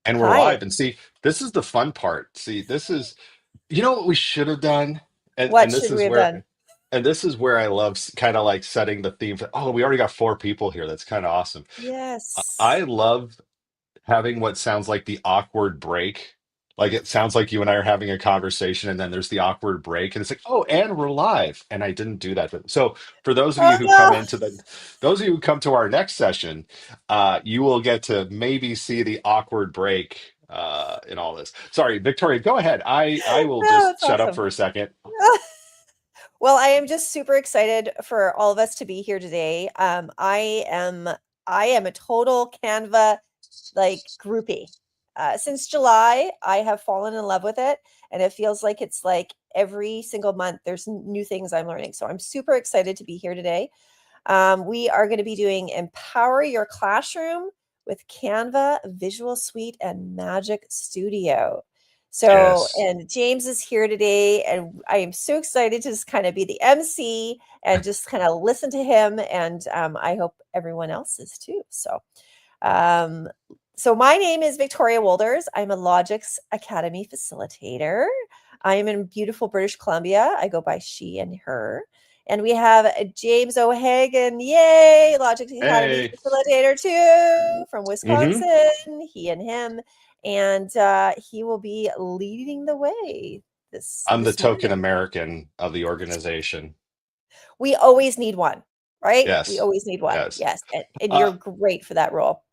And we're Hi. live. And see, this is the fun part. See, this is, what we should have done? And What and this should we is have where done? and this is where I love kind of like setting the theme for, oh, we already got four people here. That's kind of awesome. I Yes. love having what sounds like the awkward break. Like it sounds like you and I are having a conversation, and then there's the awkward break, and it's like, oh, and we're live. And I didn't do that. So for those of you Oh who come no. into those of you who come to our next session, you will get to maybe see the awkward break in all this. Sorry, Victoria, go ahead. I will No, just it's shut up awesome. for a second. Well, I am just super excited for all of us to be here today. I am a total Canva like groupie. Since July, I have fallen in love with it, and it feels like it's like every single month there's new things I'm learning. So I'm super excited to be here today. We are going to be doing Empower Your Classroom with Canva, Visual Suite, and Magic Studio. So, Yes. and James is here today, and I am so excited to just kind of be the MC and just kind of listen to him. And I hope everyone else is too. Um, so my name is Victoria Wolders. I'm a Logix Academy facilitator. I am in beautiful British Columbia. I go by she and her. And we have James O'Hagan, yay, Logix Academy Hey. facilitator too, from Hmm. Wisconsin, he and him. And he will be leading the way this I'm the this token morning. American of the organization. We always need one, right? We Yes. always need one. Yes. Yes. And Uh, you're great for that role.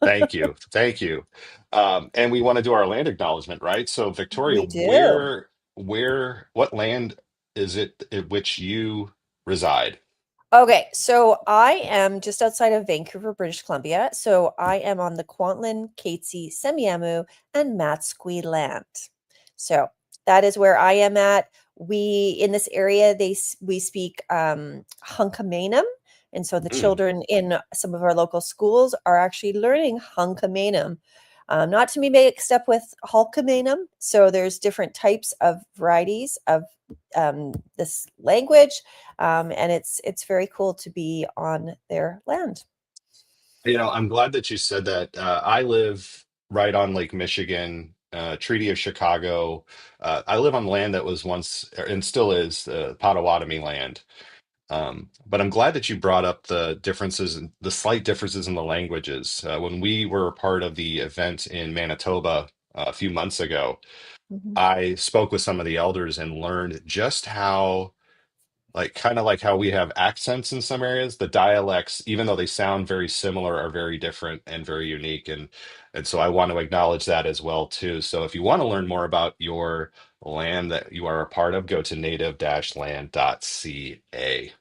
Thank you. Thank you. And we want to do our land acknowledgement, right? So, Victoria, We do. what land is it in which you reside? Okay, so I am just outside of Vancouver, British Columbia. So I am on the Kwantlen, Katzie, Semiahmoo, and Matsqui land. So that is where I am at. We in this area, we speak Hunkamanum, and so the Mm. children in some of our local schools are actually learning Hunkamanum. Not to be mixed up with Hulkamanum. So there's different types of varieties of this language, and it's very cool to be on their land. I'm glad that you said that. I live right on Lake Michigan, Treaty of Chicago. I live on land that was once and still is Potawatomi land. But I'm glad that you brought up the differences and the slight differences in the languages. When we were a part of the event in Manitoba a few months ago, Mhm. I spoke with some of the elders and learned just how, like, kind of like how we have accents in some areas, the dialects, even though they sound very similar, are very different and very unique. And so I want to acknowledge that as well too. So if you want to learn more about your land that you are a part of, go to native-land.ca.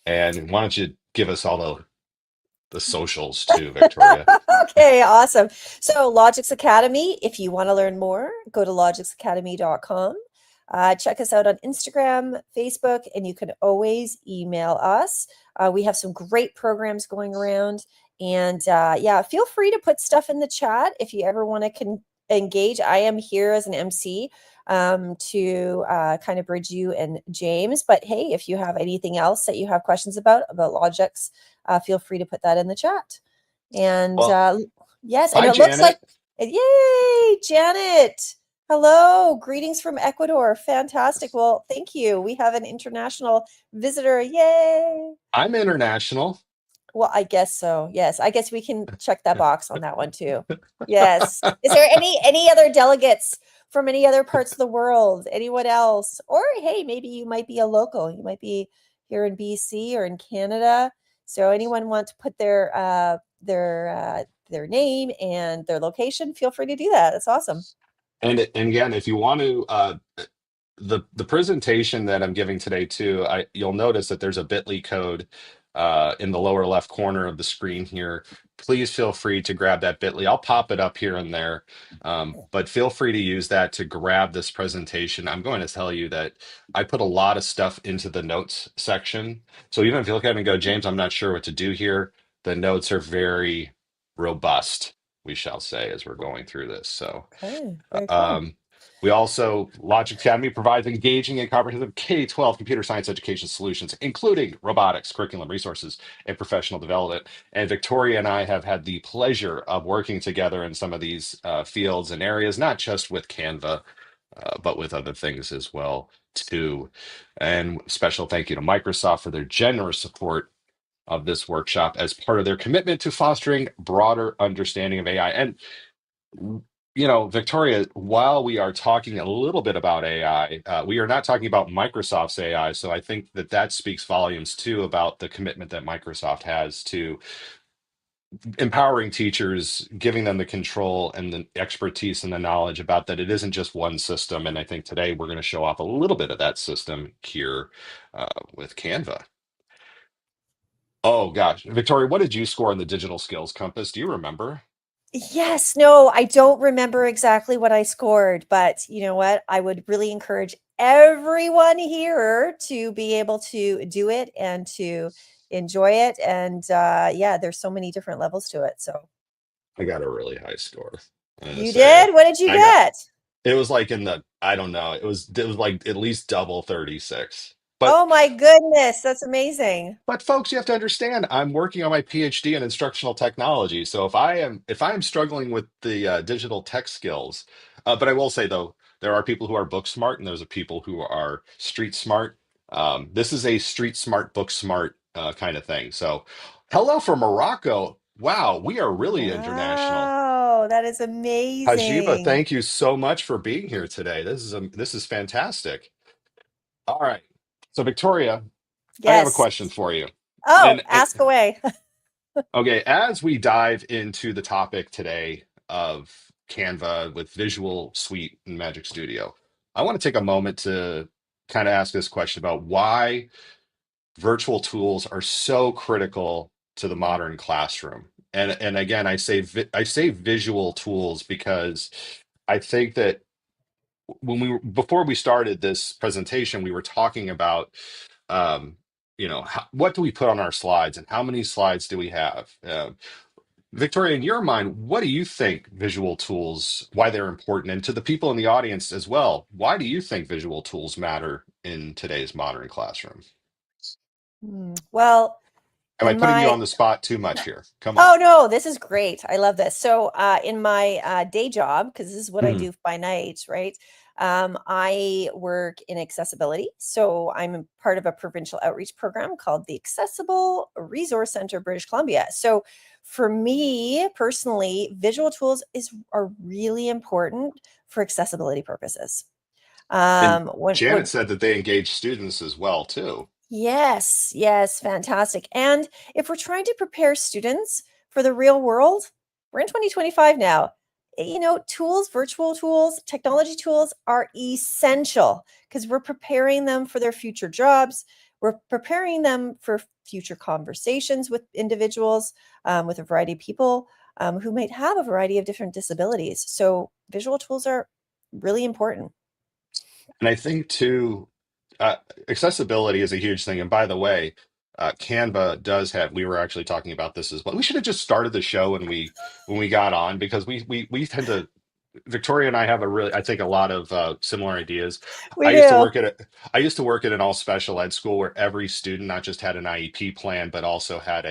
And why don't you give us all the socials too, Victoria? Okay, awesome. So Logix Academy, if you want to learn more, go to logixacademy.com. Check us out on Instagram, Facebook, and you can always email us. We have some great programs going around. And yeah, feel free to put stuff in the chat if you ever want to engage. I am here as an MC to kind of bridge you and James. But hey, if you have anything else that you have questions about Logix, feel free to put that in the chat. And Well, yes, and hi, it looks like, Janet. yay, Janet. Hello, greetings from Ecuador. Fantastic. Well, thank you. We have an international visitor. Yay. I'm international. Well, I guess so. Yes, I guess we can check that box on that one too. Yes. Is there any other delegates from any other parts of the world? Anyone else? Or hey, maybe you might be a local. You might be here in BC or in Canada. So anyone want to put their name and their location, feel free to do that. That's awesome. And again, if you want to, the presentation that I'm giving today too, you'll notice that there's a bit.ly code in the lower left corner of the screen here. Please feel free to grab that bit.ly. I'll pop it up here and there, but feel free to use that to grab this presentation. I'm going to tell you that I put a lot of stuff into the notes section. So even if you look at it and go, James, I'm not sure what to do here, the notes are very robust, we shall say, as we're going through this. So. Okay, very Um, cool. We also, Logic Academy provides engaging and comprehensive K-12 computer science education solutions, including robotics, curriculum resources, and professional development. And Victoria and I have had the pleasure of working together in some of these fields and areas, not just with Canva, but with other things as well, too. And special thank you to Microsoft for their generous support of this workshop as part of their commitment to fostering broader understanding of AI. And Victoria, while we are talking a little bit about AI, we are not talking about Microsoft's AI. So I think that that speaks volumes too about the commitment that Microsoft has to empowering teachers, giving them the control and the expertise and the knowledge about that it isn't just one system. And I think today we're going to show off a little bit of that system here with Canva. Oh gosh, Victoria, what did you score in the digital skills compass? Do you remember? Yes, no, I don't remember exactly what I scored, but you know what? I would really encourage everyone here to be able to do it and to enjoy it. And yeah, there's so many different levels to it. So I got a really high score. I'm gonna you say it. did? What did you I got get? it was like in the I don't know. It was like at least double 36. But Oh my goodness, that's amazing. but folks, you have to understand, I'm working on my PhD in instructional technology. So if I am struggling with the digital tech skills, but I will say though, there are people who are book smart and there's a people who are street smart. This is a street smart, book smart kind of thing. So hello from Morocco. Wow, we are really international. Wow, that is Hajiba, amazing. thank you so much for being here today. This is fantastic. All right. So Victoria, I have a Yes. question for you. Oh, And ask away. okay, as we dive into the topic today of Canva with Visual Suite and Magic Studio, I want to take a moment to kind of ask this question about why virtual tools are so critical to the modern classroom. And again, I say visual tools because I think that before we started this presentation, we were talking about what do we put on our slides and how many slides do we have? Victoria, in your mind, what do you think visual tools, why they're important? And to the people in the audience as well, why do you think visual tools matter in today's modern classroom? Well, Am I in putting you my on the spot too much here? Come on. Oh, no, this is great. I love this. So, in my day job, because this is what I Mhm. do by night, right? I work in accessibility. So, I'm a part of a provincial outreach program called the Accessible Resource Center, British Columbia. So, for me personally, visual tools are really important for accessibility purposes. And When Janet said that they engage students as well, too. Yes, yes, fantastic. And if we're trying to prepare students for the real world, we're in 2025 now. Tools, virtual tools, technology tools are essential because we're preparing them for their future jobs. We're preparing them for future conversations with individuals, with a variety of people who might have a variety of different disabilities. So, visual tools are really important. And I think too, uh, accessibility is a huge thing. And by the way, Canva does have. We were actually talking about this as well. We should have just started the show when we got on because we tend to. Victoria and I have I think a lot of similar ideas. We I used to do. work at a, I used to work at an all special ed school where every student not just had an IEP plan, but also had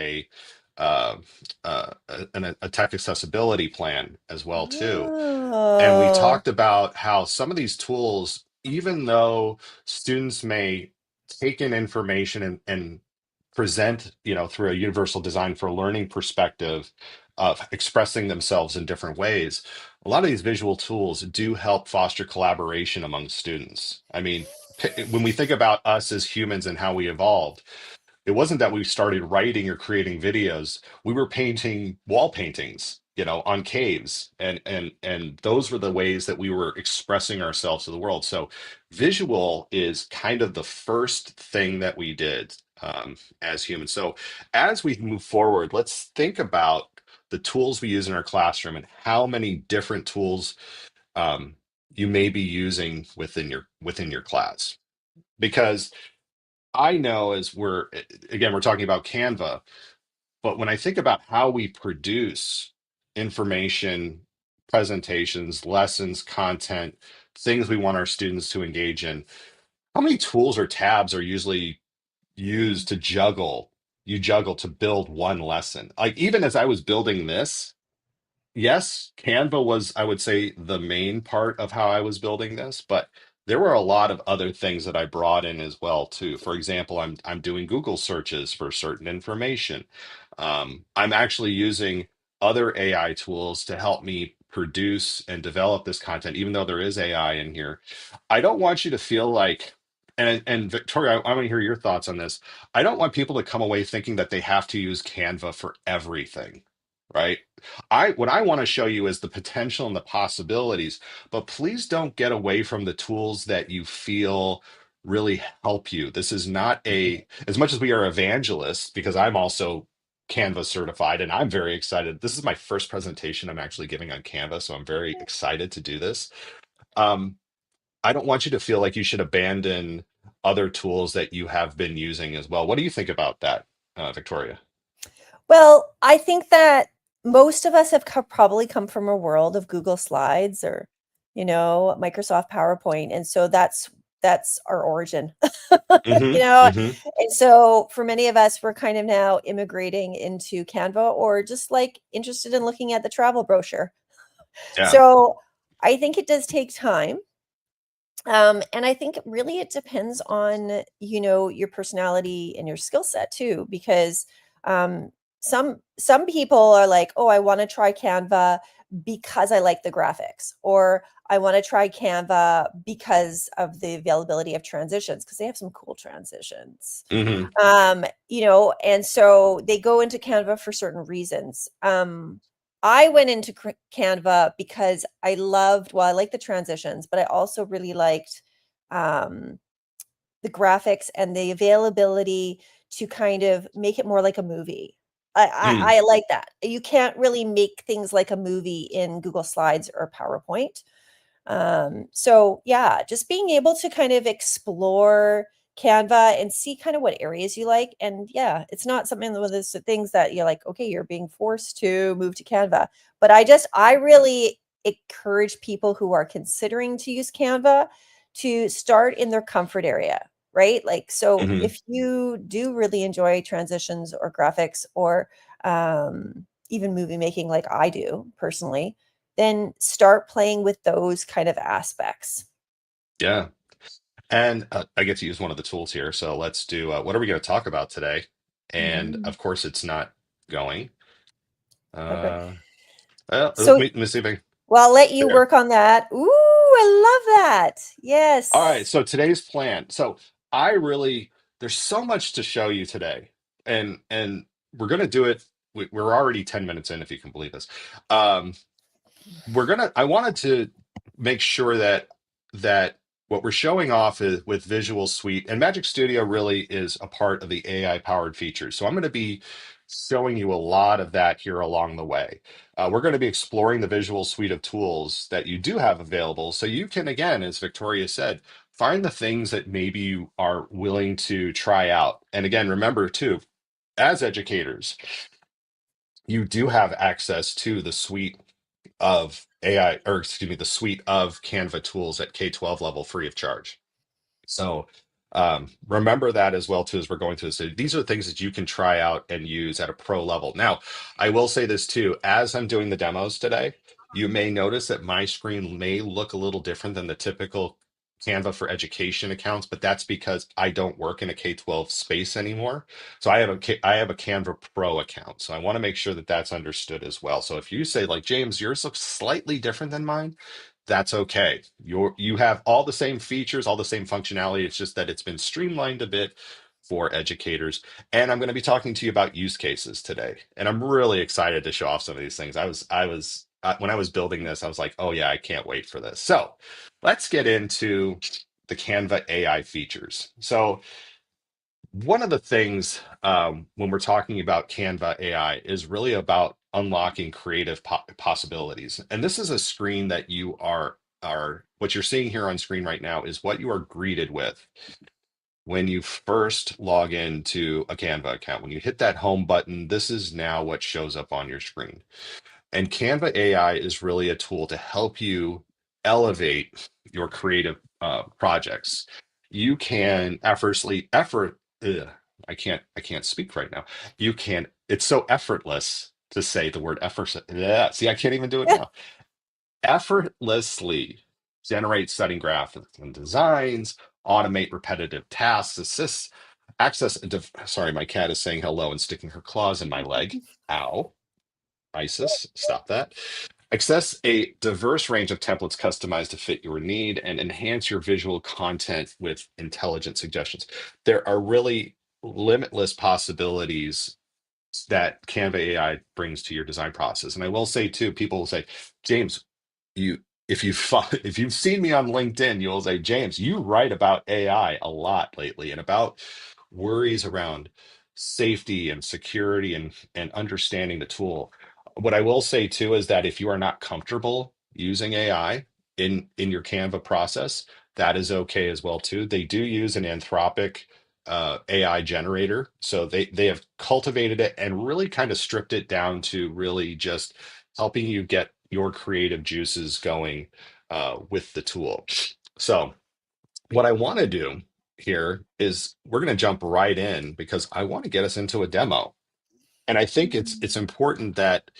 uh, a tech accessibility plan as well too. And we Oh. talked about how some of these tools, even though students may take in information and present, through a universal design for learning perspective of expressing themselves in different ways, a lot of these visual tools do help foster collaboration among students. I mean, when we think about us as humans and how we evolved, it wasn't that we started writing or creating videos. We were painting wall paintings, on caves, and those were the ways that we were expressing ourselves to the world. So visual is kind of the first thing that we did as humans. So as we move forward, let's think about the tools we use in our classroom and how many different tools um, you may be using within your class. Because I know as we're talking about Canva, but when I think about how we produce information, presentations, lessons, content things we want our students to engage in, how many tools or tabs are usually used to juggle to build one lesson? Like even as I was building this, yes, Canva was, I would say, the main part of how I was building this, but there were a lot of other things that I brought in as well too. For example, I'm doing Google searches for certain information. I'm actually using other AI tools to help me produce and develop this content, even though there is AI in here. I don't want you to feel like, and Victoria, I want to hear your thoughts on this. I don't want people to come away thinking that they have to use Canva for everything, right? I what I want to show you is the potential and the possibilities, but please don't get away from the tools that you feel really help you. This is not a, as much as we are evangelists, because I'm also Canva certified and I'm very excited. This is my first presentation I'm actually giving on Canva, so I'm very excited to do this. Um, I don't want you to feel like you should abandon other tools that you have been using as well. What do you think about that, Victoria? Well, I think that most of us have probably come from a world of Google Slides or, Microsoft PowerPoint, and so that's our origin, you Hmm. know. Hmm. And so for many of us, we're kind of now immigrating into Canva or just like interested in looking at the travel brochure. Yeah. So I think it does take time. And I think really it depends on, your personality and your skill set too, because some people are like, oh, I want to try Canva because I like the graphics, or I want to try Canva because of the availability of transitions, because they have some cool transitions. Hmm. And so they go into Canva for certain reasons. I went into Canva because I like the transitions, but I also really liked um, the graphics and the availability to kind of make it more like a movie. I like that. You can't really make things like a movie in Google Slides or PowerPoint. So yeah, just being able to kind of explore Canva and see kind of what areas you like. And yeah, it's not something with those things that you're like, okay, you're being forced to move to Canva. But I really encourage people who are considering to use Canva to start in their comfort area, right? Like, so Hmm. if you do really enjoy transitions or graphics or even movie making, like I do personally, then start playing with those kind of aspects. Yeah. And I get to use one of the tools here. So let's do what are we going to talk about today? And Mm, of course, it's not going. okay. Uh, So, let me see if I well, I'll let you there. work on that. Ooh, I love that. All right. Yes. So today's plan. So I really, there's so much to show you today, and we're going to do it. We're already 10 minutes in, if you can believe this. Um, I wanted to make sure that what we're showing off is with Visual Suite, and Magic Studio really is a part of the AI powered features. So I'm going to be showing you a lot of that here along the way. We're going to be exploring the Visual Suite of tools that you do have available, so you can, again, as Victoria said, find the things that maybe you are willing to try out. And again, remember too, as educators, you do have access to the suite of AI, or excuse me, the suite of Canva tools at K-12 level free of charge. So remember that as well too as we're going through this. So these are things that you can try out and use at a pro level. Now, I will say this too, as I'm doing the demos today, you may notice that my screen may look a little different than the typical Canva for education accounts, but that's because I don't work in a K-12 space anymore. So I have a Canva Pro account. So I want to make sure that that's understood as well. So if you say like, James, yours looks slightly different than mine, that's okay. You have all the same features, all the same functionality. It's just that it's been streamlined a bit for educators. And I'm going to be talking to you about use cases today. And I'm really excited to show off some of these things. When I was building this, I was like, oh yeah, I can't wait for this. So let's get into the Canva AI features. So one of the things when we're talking about Canva AI is really about unlocking creative possibilities. And this is a screen that you are what you're seeing here on screen right now is what you are greeted with when you first log into a Canva account. When you hit that home button, this is now what shows up on your screen. And Canva AI is really a tool to help you elevate your creative projects. You can I can't speak right now. You can, it's so effortless to say the word effort. Yeah, see, I can't even do it now. Effortlessly generate setting graphics and designs, automate repetitive tasks, sorry, my cat is saying hello and sticking her claws in my leg. Ow. ISIS, stop that. Access a diverse range of templates customized to fit your need and enhance your visual content with intelligent suggestions. There are really limitless possibilities that Canva AI brings to your design process. And I will say too, people will say, James, you if you've seen me on LinkedIn, you'll say, James, you write about AI a lot lately and about worries around safety and security and understanding the tool. What I will say too is that if you are not comfortable using AI in your Canva process, that is okay as well too. They do use an Anthropic AI generator. So they have cultivated it and really kind of stripped it down to really just helping you get your creative juices going with the tool. So what I want to do here is we're going to jump right in because I want to get us into a demo. And I think it's important that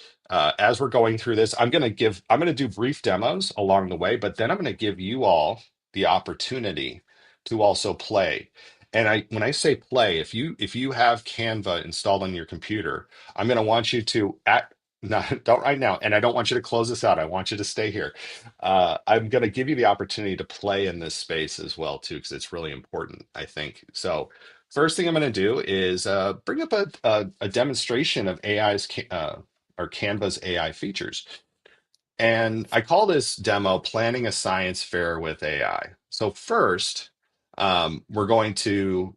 as we're going through this, I'm going to do brief demos along the way, but then I'm going to give you all the opportunity to also play. And when I say play, if you have Canva installed on your computer, I'm going to want you to at not don't right now, and I don't want you to close this out. I want you to stay here. I'm going to give you the opportunity to play in this space as well too, because it's really important, I think. So first thing I'm going to do is bring up a demonstration of or Canva's AI features. And I call this demo Planning a Science Fair with AI. So first, we're going to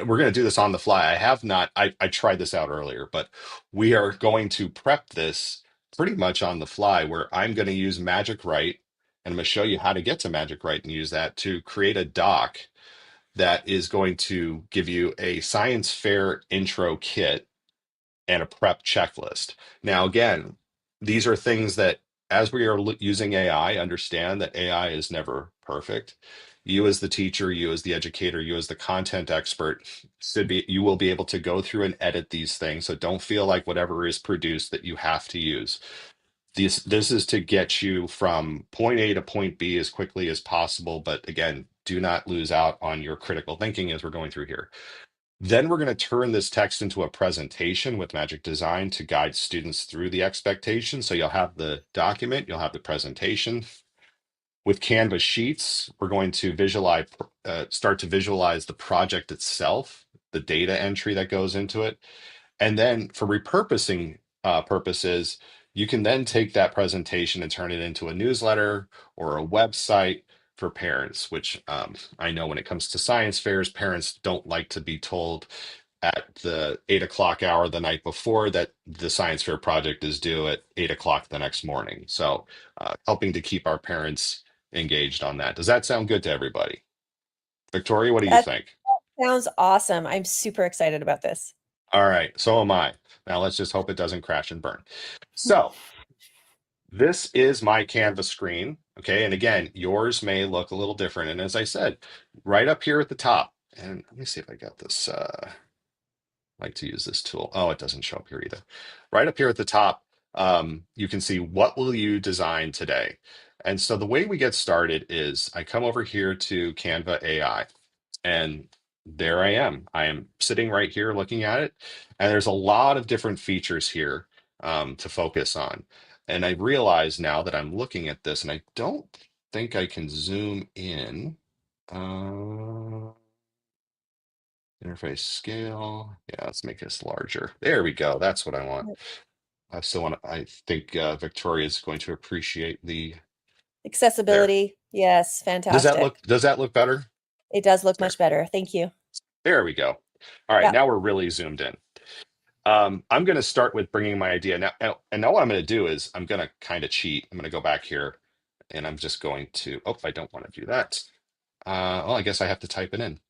we're going to do this on the fly. I have not, I tried this out earlier, but we are going to prep this pretty much on the fly where I'm going to use Magic Write and I'm going to show you how to get to Magic Write and use that to create a doc that is going to give you a science fair intro kit and a prep checklist. Now, again, these are things that as we are using AI, understand that AI is never perfect. You as the teacher, you as the educator, you as the content expert you will be able to go through and edit these things. So don't feel like whatever is produced that you have to use. This is to get you from point A to point B as quickly as possible. But again, do not lose out on your critical thinking as we're going through here. Then we're going to turn this text into a presentation with Magic Design to guide students through the expectations. So you'll have the document, you'll have the presentation. With Canvas Sheets, we're going to start to visualize the project itself, the data entry that goes into it. And then for repurposing purposes, you can then take that presentation and turn it into a newsletter or a website for parents, which I know when it comes to science fairs, parents don't like to be told at the 8 o'clock hour the night before that the science fair project is due at 8 o'clock the next morning. So helping to keep our parents engaged on that. Does that sound good to everybody? Victoria, what do you That think? sounds awesome. I'm super excited about this. All right, so am I. Now let's just hope it doesn't crash and burn. So this is my Canvas screen. Okay, and again, yours may look a little different. And as I said, right up here at the top, and let me see if I got this. Like to use this tool. Oh, it doesn't show up here either. Right up here at the top, you can see what will you design today. And so the way we get started is I come over here to Canva AI, and there I am. I am sitting right here looking at it, and there's a lot of different features here to focus on. And I realize now that I'm looking at this, and I don't think I can zoom in. Uh, Interface scale. Yeah, let's make this larger. There we go. That's what I want. I think Victoria is going to appreciate the there. Accessibility. Yes, fantastic. Does that look better? It does look There. much better. Thank you. There we go. All right, Yeah. now we're really zoomed in. I'm going to start with bringing my idea and now what I'm going to do is I'm going to kind of cheat. I'm going to go back here and I'm just going to, oh, I don't want to do that. Well, I guess I have to type it in.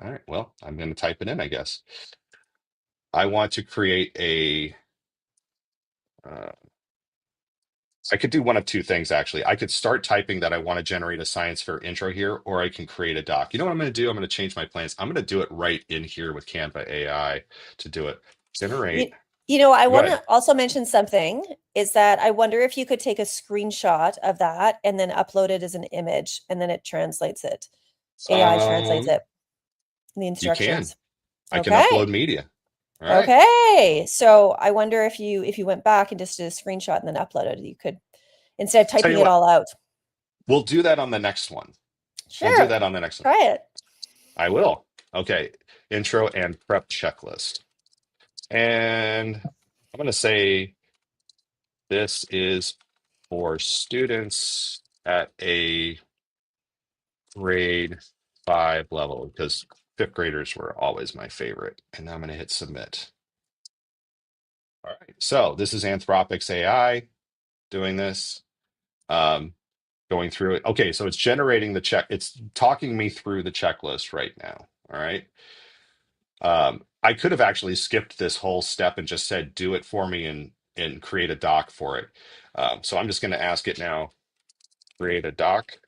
All right, well, I'm going to type it in, I guess. I want to create a uh, I could do one of two things actually. I could start typing that I want to generate a science fair intro here, or I can create a doc. You know what I'm going to do? I'm going to change my plans. I'm going to do it right in here with Canva AI to do it. You, Generate. I Go want ahead. to also mention something is that I wonder if you could take a screenshot of that and then upload it as an image and then it translates it. AI translates Um, it in the you can. instructions. I can Okay. upload media. All right. Okay. So I wonder if you went back and just did a screenshot and then uploaded it, you could instead of Tell typing you it what, all out. we'll do that on the next one. We'll do Sure. that on the next one. Try it. I will. Okay. Intro and prep checklist. And I'm going to say this is for students at a grade 5 level because fifth graders were always my favorite. And now I'm going to hit submit. All right. So this is Anthropic's AI doing this, um, going through it. Okay. So it's generating the check. It's talking me through the checklist right now. All right. I could have actually skipped this whole step and just said, do it for me and create a doc for it. So I'm just going to ask it now, create a doc.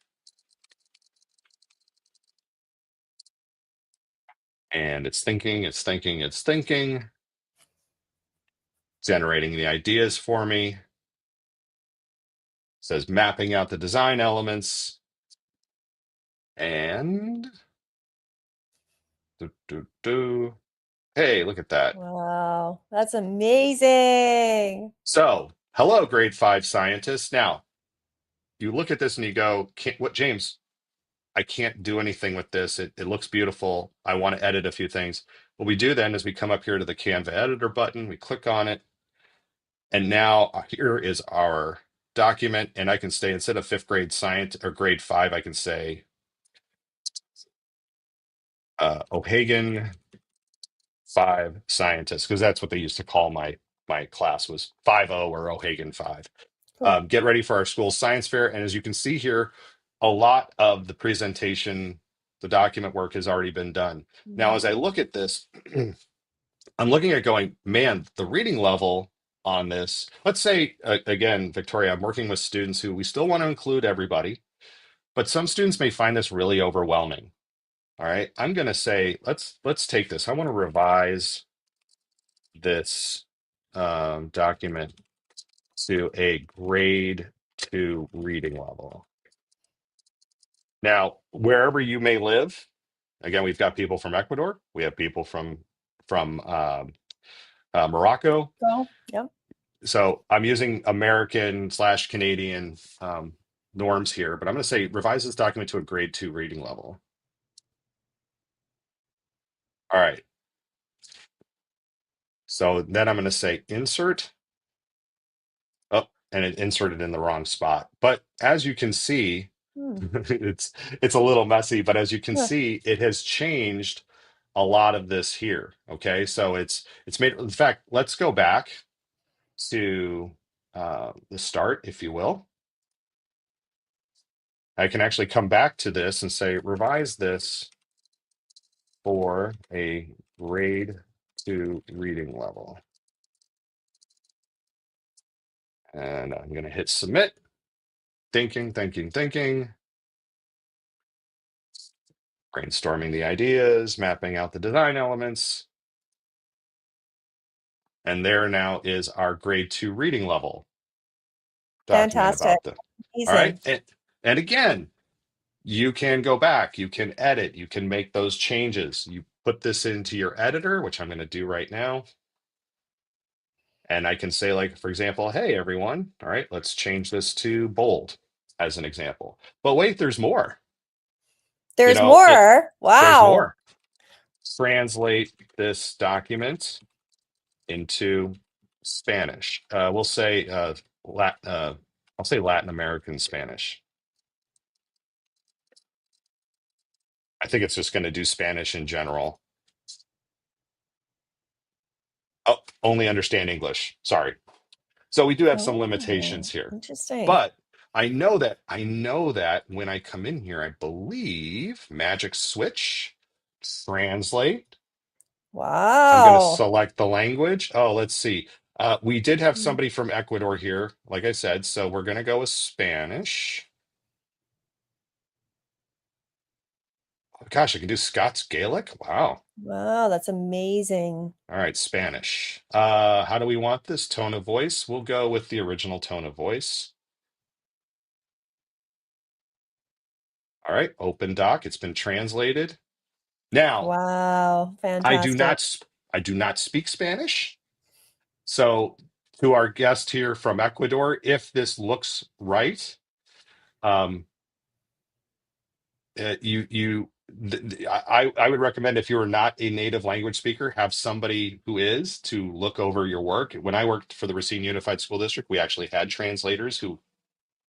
And it's thinking, it's thinking, it's thinking, generating the ideas for me. It says mapping out the design elements. And do, do, do. Hey, look at that. Wow. That's amazing. So, hello, grade 5 scientists. Now, you look at this and you go, what, James? I can't do anything with this. It looks beautiful. I want to edit a few things. What we do then is we come up here to the Canva editor button, we click on it, and now here is our document. And I can say, instead of fifth grade science or grade 5, I can say O'Hagan 5 scientists, because that's what they used to call my class was 5-0 or O'Hagan 5. Cool. Get ready for our school science fair. And as you can see here, a lot of the presentation, the document work has already been done. Now, as I look at this, I'm looking at going, man, the reading level on this, let's say, again, Victoria, I'm working with students who we still want to include everybody, but some students may find this really overwhelming. All right. I'm going to say, let's take this. I want to revise this document to a grade 2 reading level. Now, wherever you may live, again, we've got people from Ecuador, we have people from Morocco. So, yeah. So I'm using American/Canadian norms here, but I'm going to say revise this document to a grade 2 reading level. All right. So then I'm going to say insert. Oh, and it inserted in the wrong spot. But as you can see, Hmm. it's a little messy, but as you can Yeah. see, it has changed a lot of this here. Okay, so it's made. In fact, let's go back to the start, if you will. I can actually come back to this and say revise this for a grade 2 reading level, and I'm going to hit submit. Thinking, thinking, thinking. Brainstorming the ideas, mapping out the design elements. And there now is our grade 2 reading level document Fantastic. about the. All right. Amazing. And again, you can go back, you can edit, you can make those changes. You put this into your editor, which I'm going to do right now. And I can say, like, for example, hey, everyone. All right, let's change this to bold as an example. But wait, there's more. You There's know, more. there's Wow. more. Translate this document into Spanish. We'll say I'll say Latin American Spanish. I think it's just going to do Spanish in general. Oh, only understand English. Sorry. So we do have some Oh, limitations here. interesting. But I know that when I come in here, I believe magic switch, translate. I'm going to Wow. select the language. Oh, let's see. We did have Mm. somebody from Ecuador here, like I said, so we're going to go with Spanish. Oh, gosh, I can do Scots Gaelic. Wow. Wow, that's amazing. All right, Spanish. How do we want this tone of voice? We'll go with the original tone of voice. All right, open doc. It's been translated. Now, Wow, I do fantastic. not I do not speak Spanish. So to our guest here from Ecuador, if this looks right, um, I would recommend if you're not a native language speaker, have somebody who is to look over your work. When I worked for the Racine Unified School District, we actually had translators who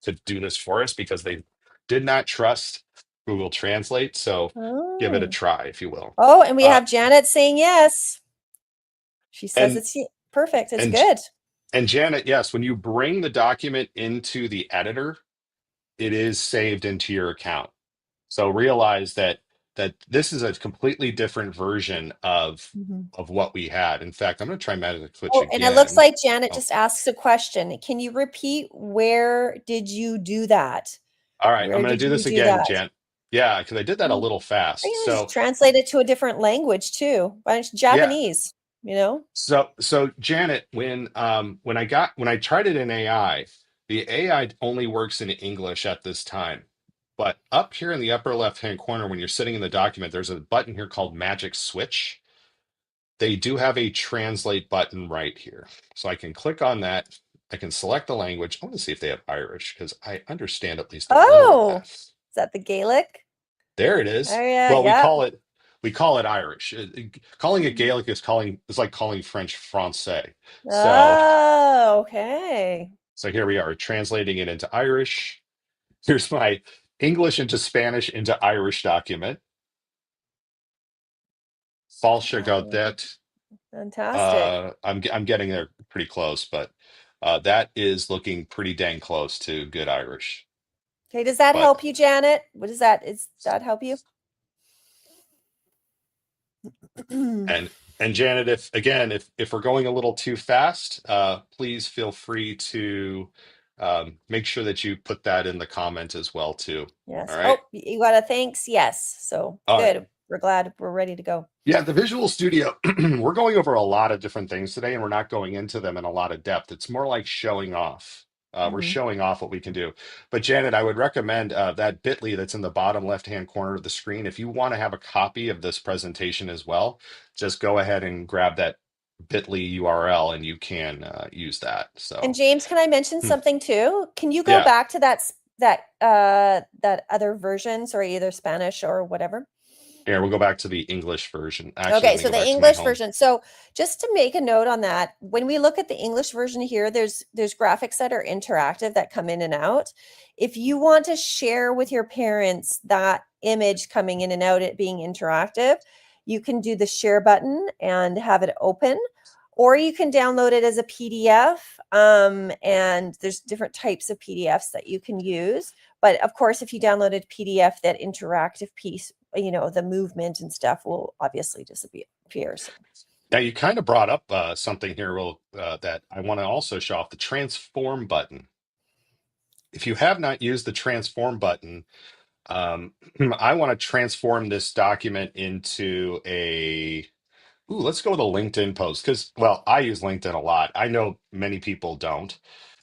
could do this for us because they did not trust Google Translate. So give it a Oh. try, if you will. Oh, and we Uh, have Janet saying yes. She says and it's perfect. It's and good. and Janet, yes, when you bring the document into the editor, it is saved into your account. So realize that this is a completely different version Mhm. of what we had. In fact, I'm going to try Magic Switch Oh, and it looks again. like Janet Oh, just asks a question. Can you repeat where did you do that? all right, I'm Where going to did do you this do again, that? Jan. Yeah, because I did that a Mm. little Or fast. you can just So translate it to a different language too. Why don't you yeah, Japanese, you know? so Janet, when I tried it in AI, the AI only works in English at this time. But up here in the upper left hand corner, when you're sitting in the document, there's a button here called Magic Switch. They do have a translate button right here. So I can click on that. I can select the language. I want to see if they have Irish because I understand at least a little of Oh, that. is that the Gaelic? There it Oh is. yeah, Well, yeah. we call it Irish. Calling it Mhm. Gaelic is like calling French Francais. So Oh, okay. so here we are translating it into Irish. Here's my English into Spanish into Irish document. Falsche Oh, Gaudet. fantastic. I'm getting there pretty close, but that is looking pretty dang close to good Irish. Okay, does that But help you, Janet? What is that? Is that help you? and and Janet, if we're going a little too fast, please feel free to make sure that you put that in the comment as well too. All Yes. right. Oh, you got a thanks? Yes. So All right. good. We're glad we're ready to go. Yeah, the Visual Studio, we're going over a lot of different things today, and we're not going into them in a lot of depth. It's more like showing off. We're Mhm. showing off what we can do. But Janet, I would recommend that bit.ly that's in the bottom left-hand corner of the screen. If you want to have a copy of this presentation as well, just go ahead and grab that bit.ly URL and you can use that. And So, James, can I mention hmm, something too? Can you go yeah. back to that other version, sorry, either Spanish or whatever? Here, we'll go back to the English version. Actually, let Okay, me so go the back to my English home. version. So just to make a note on that, when we look at the English version here, there's graphics that are interactive that come in and out. If you want to share with your parents that image coming in and out, it being interactive, you can do the share button and have it open, or you can download it as a PDF. And there's different types of PDFs that you can use. But of course, if you downloaded PDF, that interactive piece, the movement and stuff will obviously disappear. So, Now, you kind of brought up something here that I want to also show off the transform button. If you have not used the transform button, I want to transform this document into let's go with a LinkedIn post because, well, I use LinkedIn a lot. I know many people don't,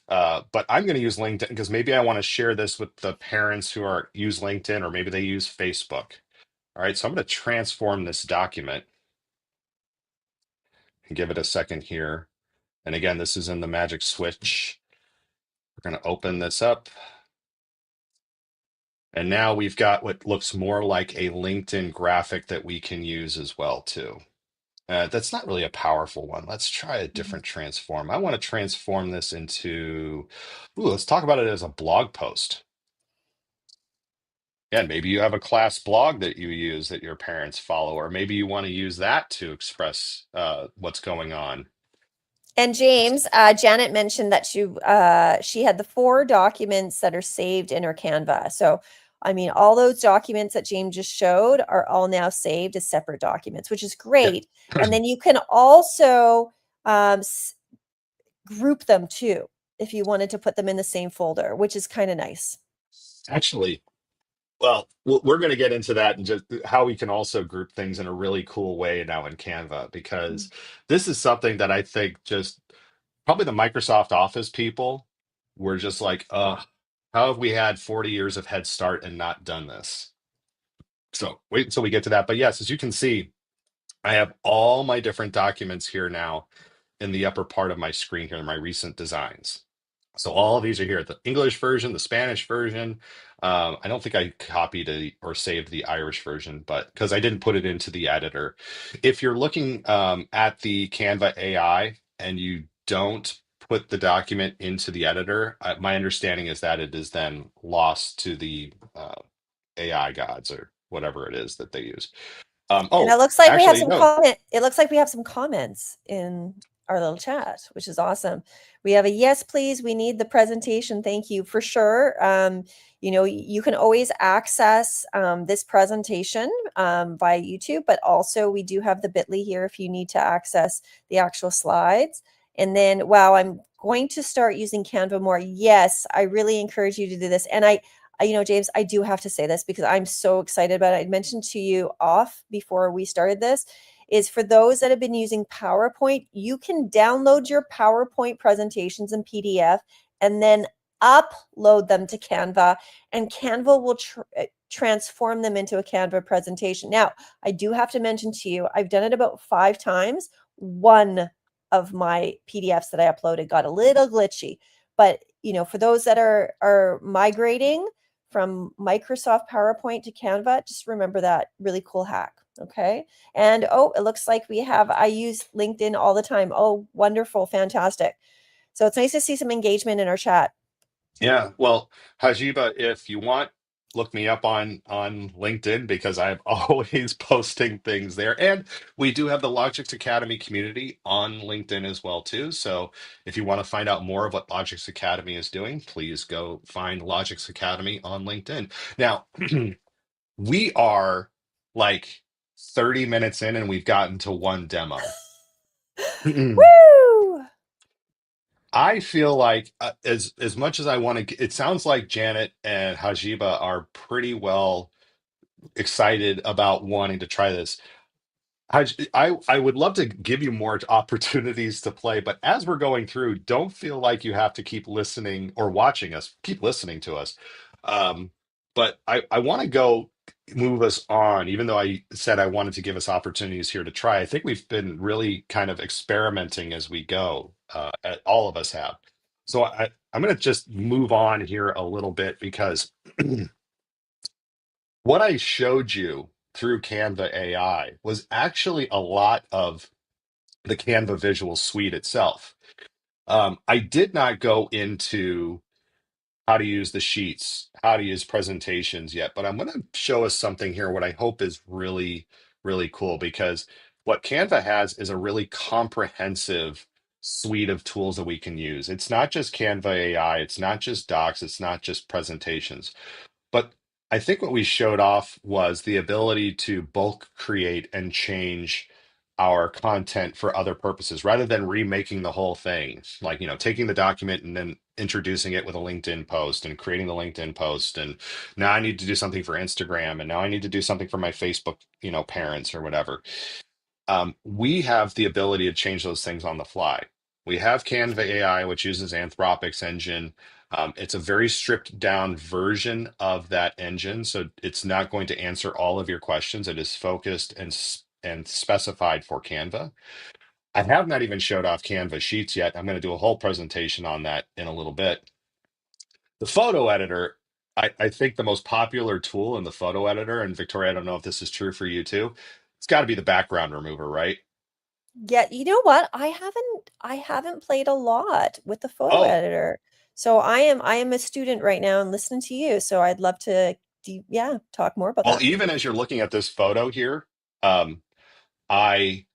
but I'm going to use LinkedIn because maybe I want to share this with the parents who use LinkedIn or maybe they use Facebook. All right, so I'm going to transform this document and give it a second here. And again, this is in the Magic Switch. We're going to open this up. And now we've got what looks more like a LinkedIn graphic that we can use as well too. That's not really a powerful one. Let's try a mhm. different transform. I want to transform this into, let's talk about it as a blog post. Yeah, maybe you have a class blog that you use that your parents follow, or maybe you want to use that to express what's going on. And James, Janet mentioned that she had the 4 documents that are saved in her Canva. So, I mean, all those documents that James just showed are all now saved as separate documents, which is Yeah. great. And then you can also group them too if you wanted to put them in the same folder, which is kind of nice. Actually, well, we're going to get into that and just how we can also group things in a really cool way now in Canva, because this is something that I think just probably the Microsoft Office people were just like, how have we had 40 years of head start and not done this? So wait until we get to that. But yes, as you can see, I have all my different documents here now in the upper part of my screen here, my recent designs. So all of these are here, the English version, the Spanish version. I don't think I copied or saved the Irish version, but because I didn't put it into the editor. If you're looking at the Canva AI and you don't put the document into the editor, my understanding is that it is then lost to the AI gods or whatever it is that they use. And it Oh, looks like we have actually, some no. comment. It looks like we have some comments in our little chat, which is awesome. We have a yes, please. We need the presentation. Thank you for sure. You can always access this presentation via YouTube, but also we do have the Bitly here if you need to access the actual slides. And then, wow, I'm going to start using Canva more. Yes, I really encourage you to do this. And James, I do have to say this because I'm so excited about it. I mentioned to you off before we started this is for those that have been using PowerPoint, you can download your PowerPoint presentations in PDF and then upload them to Canva, and Canva will transform them into a Canva presentation. Now, I do have to mention to you, I've done it about 5 times. One of my PDFs that I uploaded got a little glitchy, but for those that are migrating from Microsoft PowerPoint to Canva, just remember that really cool hack. Okay. And it looks like I use LinkedIn all the time. Oh, wonderful. Fantastic. So it's nice to see some engagement in our chat. Yeah, well, Hajiba, if you want, look me up on LinkedIn because I'm always posting things there. And we do have the Logix Academy community on LinkedIn as well too. So if you want to find out more of what Logix Academy is doing, please go find Logix Academy on LinkedIn. Now, we are like 30 minutes in and we've gotten to one demo. Woo! I feel like as much as I want to, it sounds like Janet and Hajiba are pretty well excited about wanting to try this. I would love to give you more opportunities to play, but as we're going through, don't feel like you have to keep listening or watching us. Keep listening to us. Um, but I want to go move us on, even though I said I wanted to give us opportunities here to try. I think we've been really kind of experimenting as we go. All of us have. So I'm going to just move on here a little bit because what I showed you through Canva AI was actually a lot of the Canva Visual Suite itself. I did not go into how to use the sheets, how to use presentations yet, but I'm going to show us something here, what I hope is really, really cool, because what Canva has is a really comprehensive suite of tools that we can use. It's not just Canva AI, it's not just docs, it's not just presentations. But I think what we showed off was the ability to bulk create and change our content for other purposes rather than remaking the whole thing. Like, taking the document and then introducing it with a LinkedIn post and creating the LinkedIn post. And now I need to do something for Instagram. And now I need to do something for my Facebook, parents or whatever. We have the ability to change those things on the fly. We have Canva AI, which uses Anthropic's engine. It's a very stripped down version of that engine, so it's not going to answer all of your questions. It is focused and specified for Canva. I have not even showed off Canva Sheets yet. I'm going to do a whole presentation on that in a little bit. The photo editor, I think the most popular tool in the photo editor, and Victoria, I don't know if this is true for you too. It's got to be the background remover, right? Yeah, you know what? I haven't played a lot with the photo Oh, editor. So I am a student right now and listening to you. So I'd love to talk more about well, that. even as you're looking at this photo here, um, I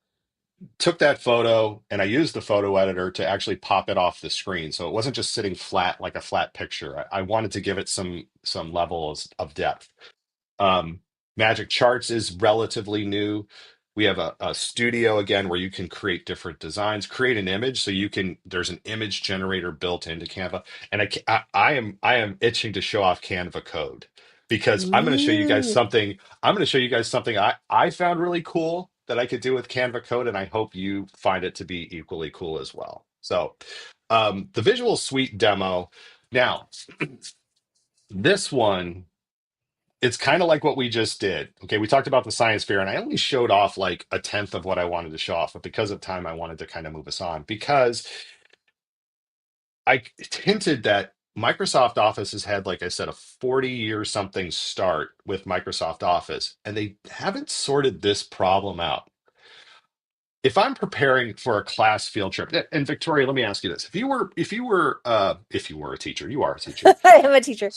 took that photo and I used the photo editor to actually pop it off the screen. So it wasn't just sitting flat like a flat picture. I wanted to give it some levels of depth. Um, Magic Charts is relatively new. We have a studio again where you can create different designs, create an image. So you can, there's an image generator built into Canva. And I am itching to show off Canva code because I'm going to show you guys Ooh. something. I'm going to show you guys something I found really cool that I could do with Canva code, and I hope you find it to be equally cool as well. So the Visual Suite demo. Now, this one, it's kind of like what we just did. Okay, we talked about the science fair, and I only showed off like a tenth of what I wanted to show off, but because of time, I wanted to kind of move us on because I hinted that Microsoft Office has had, like I said, a 40-year something start with Microsoft Office, and they haven't sorted this problem out. If I'm preparing for a class field trip, and Victoria, let me ask you this: if you were a teacher, you are a teacher. I am a teacher,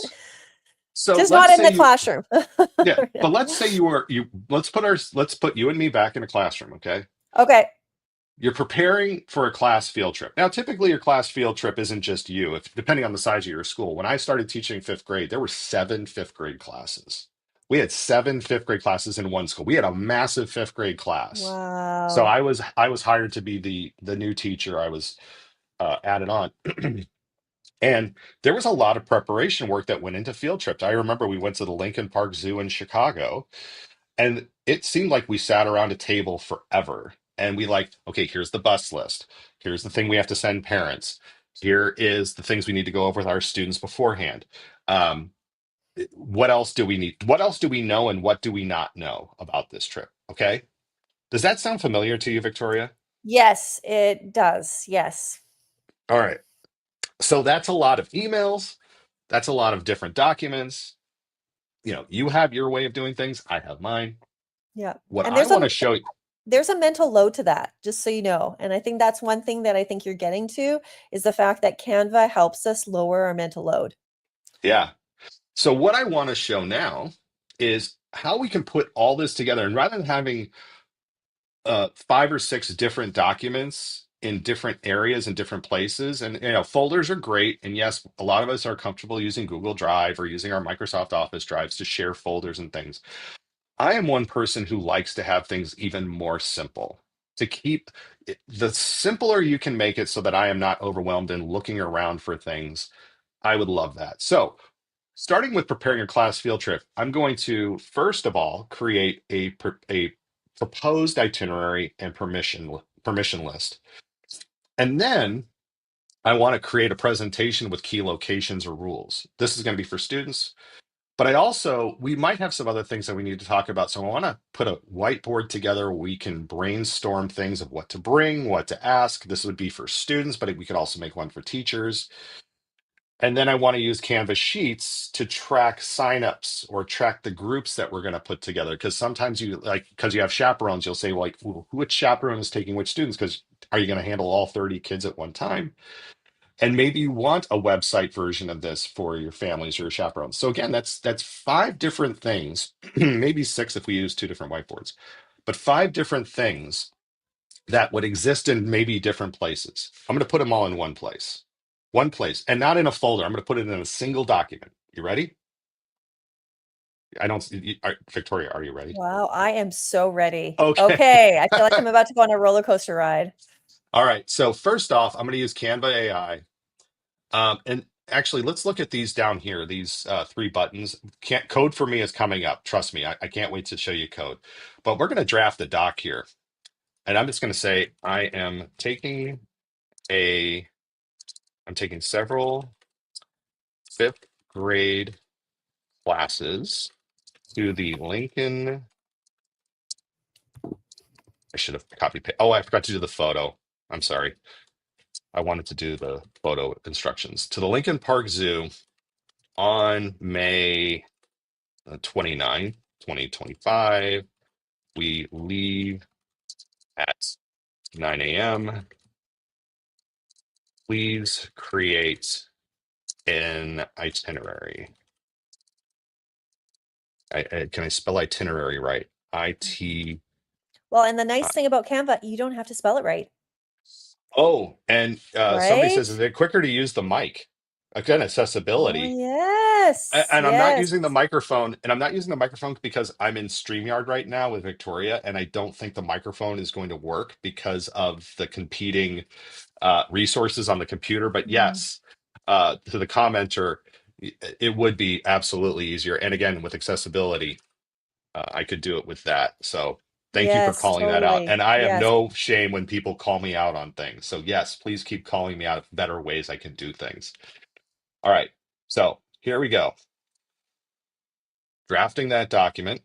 So just let's not in say the you, classroom. yeah, but let's say let's put you and me back in a classroom, okay? Okay. You're preparing for a class field trip. Now, typically your class field trip isn't just you, if depending on the size of your school. When I started teaching fifth grade, there were seven fifth grade classes. We had seven fifth grade classes in one school. We had a massive fifth grade class. So Wow. I was hired to be the new teacher. I was added on. And there was a lot of preparation work that went into field trips. I remember we went to the Lincoln Park Zoo in Chicago, and it seemed like we sat around a table forever. And we like, okay, here's the bus list. Here's the thing we have to send parents. Here is the things we need to go over with our students beforehand. Um, what else do we need? What else do we know, and what do we not know about this trip? Okay. Does that sound familiar to you, Victoria? Yes, it does. Yes. All right. So that's a lot of emails. That's a lot of different documents. You have your way of doing things. I have mine. Yeah. What And I want to show you, there's a mental load to that, just so you know. And I think that's one thing that I think you're getting to is the fact that Canva helps us lower our mental load. yeah. So what I want to show now is how we can put all this together. And rather than having five or six different documents in different areas and different places, and folders are great. And yes, a lot of us are comfortable using Google Drive or using our Microsoft Office drives to share folders and things. I am one person who likes to have things even more simple. To keep the simpler you can make it so that I am not overwhelmed and looking around for things, I would love that. So, starting with preparing a class field trip, I'm going to first of all create a proposed itinerary and permission list. And then I want to create a presentation with key locations or rules. This is going to be for students, but we might have some other things that we need to talk about. So I want to put a whiteboard together where we can brainstorm things of what to bring, what to ask. This would be for students, but we could also make one for teachers. And then I want to use Canvas Sheets to track signups or track the groups that we're going to put together. Because sometimes because you have chaperones, you'll say, like, which chaperone is taking which students? Because are you going to handle all 30 kids at one time? And maybe you want a website version of this for your families or your chaperones. So again, that's five different things, maybe six if we use two different whiteboards, but five different things that would exist in maybe different places. I'm going to put them all in one place, and not in a folder. I'm going to put it in a single document. You ready? I don't, Victoria, are you ready? Wow, I am so ready. Okay. Okay, I feel like I'm about to go on a roller coaster ride. All right. So first off, I'm going to use Canva AI. And actually, let's look at these down here, these three buttons. Can't, code for me is coming up. Trust me, I can't wait to show you code. But we're going to draft the doc here. And I'm just going to say, a, I'm taking several fifth grade classes to the Lincoln. I should have copy paste. Oh, I forgot to do the photo. I'm sorry. I wanted to do the photo instructions to the Lincoln Park Zoo on May 29, 2025. We leave at 9 a.m. Please create an itinerary. Can I spell itinerary right? IT. Well, and the nice thing about Canva, you don't have to spell it right, Oh, and somebody says, is right? it quicker to use the mic? Again, Oh, accessibility. yes. And I'm not Yes. using the microphone, and I'm not using the microphone because I'm in StreamYard right now with Victoria, and I don't think the microphone is going to work because of the competing resources on the computer. But Mhm. yes, to the commenter, it would be absolutely easier. And again, with accessibility, I could do it with that. So thank you for Yes, calling that out. totally. And I have Yes. no shame when people call me out on things. So yes, please keep calling me out of better ways I can do things. All right. So here we go. Drafting that document,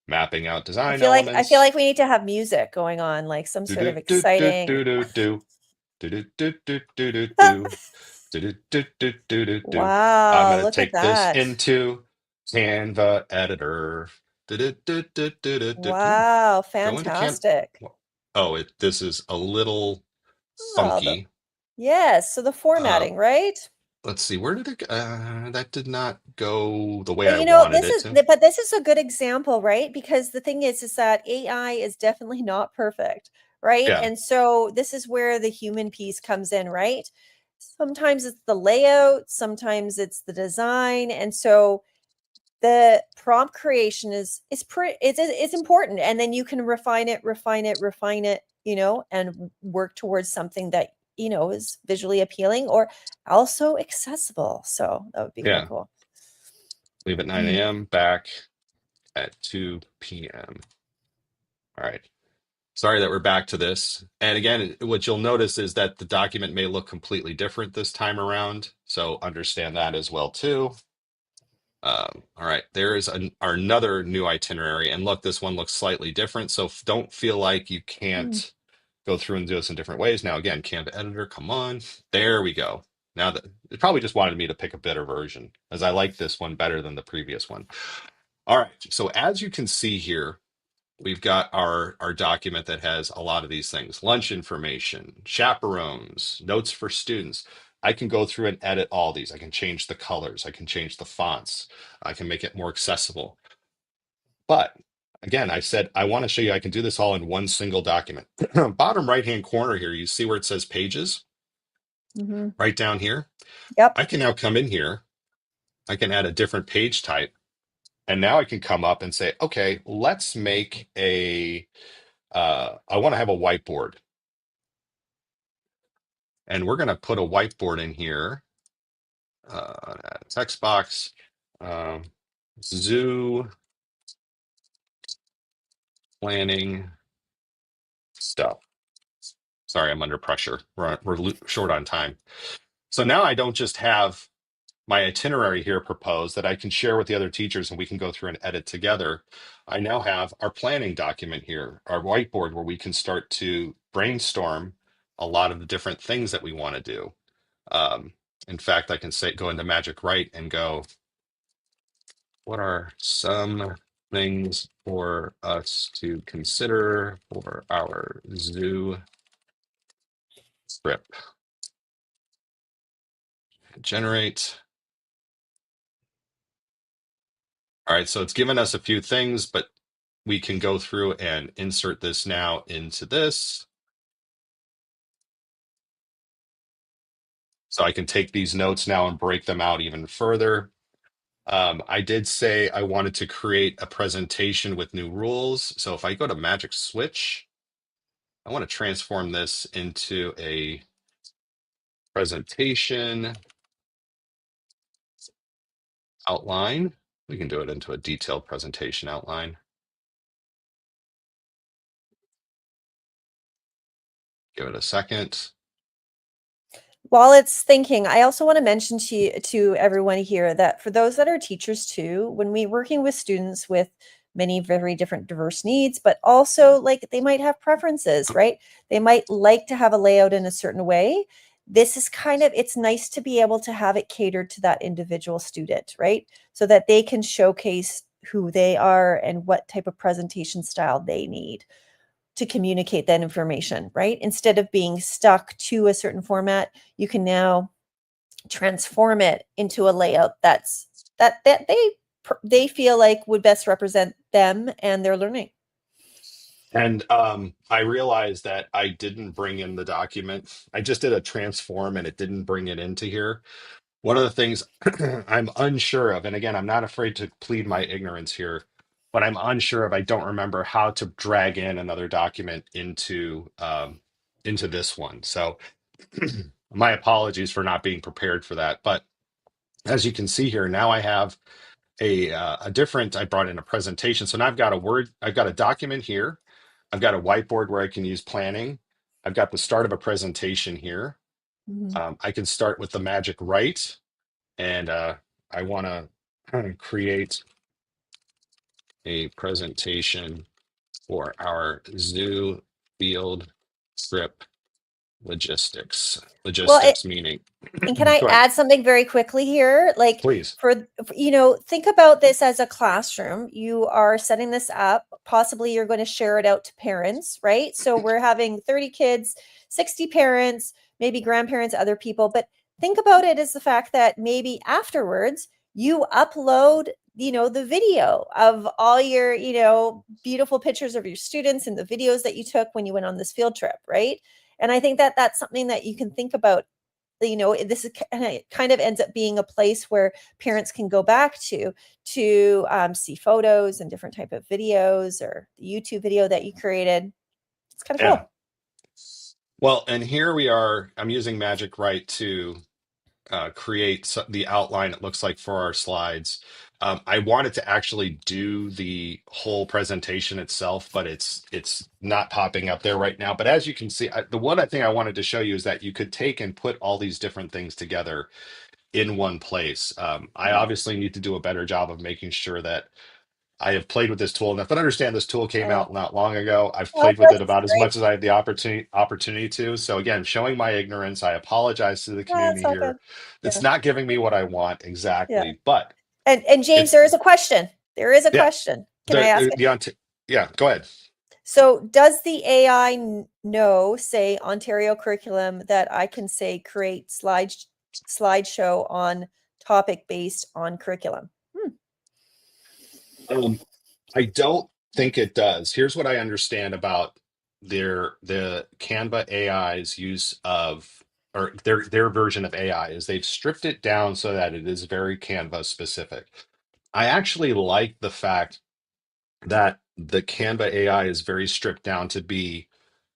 mapping out design I feel elements. like we need to have music going on, like some Do sort do of do do exciting. do do do do do do do do do do. Do. I'm Wow, going to look at take this that. into Canva editor. Ooh, Wow, go into fantastic. Oh, this is a little Oh, funky. yes. So the Uh, formatting, right? let's see, where did it go? That did not go the way But I wanted this it is to. but this is a good example, right? Because the thing is that AI is definitely not perfect, right? Yeah, And so this is where the human piece comes in, right? Sometimes it's the layout, sometimes it's the design, and so the prompt creation is pretty it's important, and then you can refine it, and work towards something that is visually appealing or also accessible. So that would be kind of yeah. cool. Leave at 9 a.m., back at 2 p.m. All right. Sorry that we're back to this. And again, what you'll notice is that the document may look completely different this time around. So understand that as well too. All right, there is another new itinerary. And look, this one looks slightly different. So don't feel like you Hmm. can't go through and do this in different ways. Now, again, Canva editor, come on. There we go. Now that it probably just wanted me to pick a better version as I like this one better than the previous one. All right, so as you can see here, we've got our document that has a lot of these things: lunch information, chaperones, notes for students. I can go through and edit all these. I can change the colors, I can change the fonts, I can make it more accessible. But again, I said I want to show you I can do this all in one single document. Bottom right hand corner here, you see where it says pages Hmm. right down here. Yep. I can now come in here, I can add a different page type, and now I can come up and say, okay, let's make I want to have a whiteboard. And we're going to put a whiteboard in here, text box, um, zoo planning stuff. Sorry, I'm under pressure. We're short on time. So now I don't just have my itinerary here proposed that I can share with the other teachers and we can go through and edit together. I now have our planning document here, our whiteboard, where we can start to brainstorm a lot of the different things that we want to do. Um, in fact, I can say go into Magic Write and go, what are some things for us to consider for our zoo trip? Generate. All right, so it's given us a few things, but we can go through and insert this now into this. So I can take these notes now and break them out even further. I did say I wanted to create a presentation with new rules. So if I go to Magic Switch, I want to transform this into a presentation outline. We can do it into a detailed presentation outline. Give it a second. While it's thinking, I also want to mention to everyone here that for those that are teachers too, when we working with students with many very different diverse needs, but also like they might have preferences, right? They might like to have a layout in a certain way. This is it's nice to be able to have it catered to that individual student, right? So that they can showcase who they are and what type of presentation style they need to communicate that information, right? Instead of being stuck to a certain format, you can now transform it into a layout that they feel like would best represent them and their learning. And I realized that I didn't bring in the document. I just did a transform and it didn't bring it into here. One of the things I'm unsure of, and again, I'm not afraid to plead my ignorance here, but I'm unsure of, I don't remember how to drag in another document into this one. So my apologies for not being prepared for that. But as you can see here, now I have a different, I brought in a presentation. So now I've got a document here. I've got a whiteboard where I can use planning. I've got the start of a presentation here. Mhm. I can start with the magic right, and I want to create a presentation for our zoo field trip Well, logistics meeting. and can I Go ahead, add something very quickly here? Like please. think about this as a classroom. You are setting this up. Possibly you're going to share it out to parents, right? So we're having 30 kids, 60 parents, maybe grandparents, other people. But think about it as the fact that maybe afterwards you upload, the video of all your, beautiful pictures of your students and the videos that you took when you went on this field trip, right? And I think that that's something that you can think about. This is kind of ends up being a place where parents can go back to see photos and different type of videos or the YouTube video that you created. It's kind of Yeah. cool. Well, and here we are. I'm using Magic Write to create the outline it looks like for our slides. I wanted to actually do the whole presentation itself, but it's not popping up there right now. But as you can see, the one thing I wanted to show you is that you could take and put all these different things together in one place. I Yeah. obviously need to do a better job of making sure that I have played with this tool enough. But understand this tool came Yeah. out not long ago. I've Well, played with it that's about as great. much as I have the opportunity to. So again, showing my ignorance, I apologize to the Yeah, it's community all good. here. Yeah. It's not giving me what I want Yeah. exactly, but And James, it's there is a question. There is a yeah. question. Can I ask it? Yeah. Go ahead. So, does the AI know, say, Ontario curriculum, that I can say create slideshow on topic based on curriculum? Um, I don't think it does. Here's what I understand about the Canva AI's use of or their version of AI is they've stripped it down so that it is very Canva specific. I actually like the fact that the Canva AI is very stripped down to be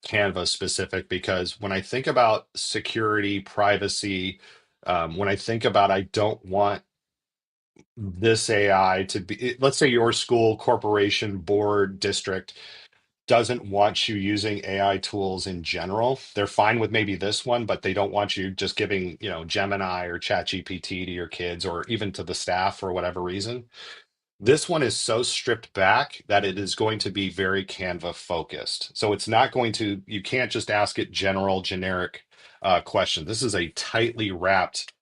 Canva specific because when I think about security, privacy, when I think about I don't want this AI to be, let's say your school, corporation, board, district doesn't want you using AI tools in general. They're fine with maybe this one, but they don't want you just giving, Gemini or ChatGPT to your kids or even to the staff for whatever reason. This one is so stripped back that it is going to be very Canva focused. So it's not going to, you can't just ask it generic questions. This is a tightly wrapped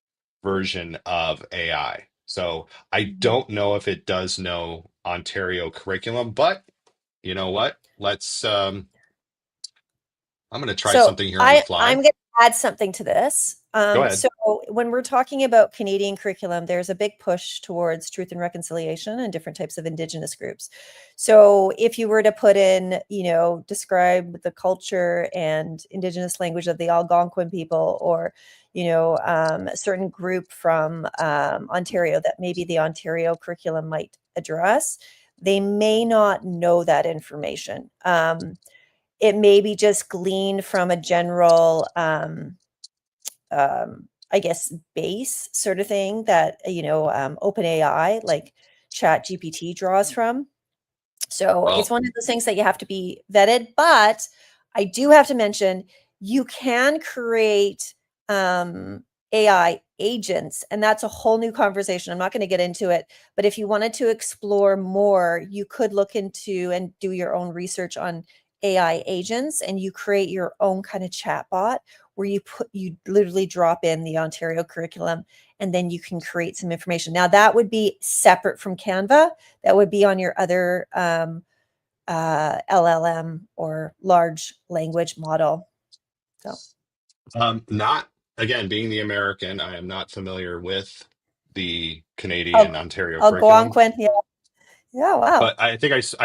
version of AI. So I Mhm. don't know if it does know Ontario curriculum, but you know what? I'm going to try So something here on the I'm fly. going to add something to this. Go ahead. So when we're talking about Canadian curriculum, there's a big push towards truth and reconciliation and different types of Indigenous groups. So if you were to put in, describe the culture and Indigenous language of the Algonquin people, or a certain group from Ontario that maybe the Ontario curriculum might address, they may not know that information. It may be just gleaned from a general, I guess, base sort of thing that, OpenAI, like ChatGPT, draws from. So it's Well, one of those things that you have to be vetted. But I do have to mention you can create AI agents, and that's a whole new conversation. I'm not going to get into it, but if you wanted to explore more, you could look into and do your own research on AI agents, and you create your own kind of chatbot where you literally drop in the Ontario curriculum, and then you can create some information. Now that would be separate from Canva. That would be on your other LLM or large language model. So, not again, being the American, I am not familiar with the Canadian Al- Ontario curriculum, Algonquin. Yeah. Yeah. Wow. but I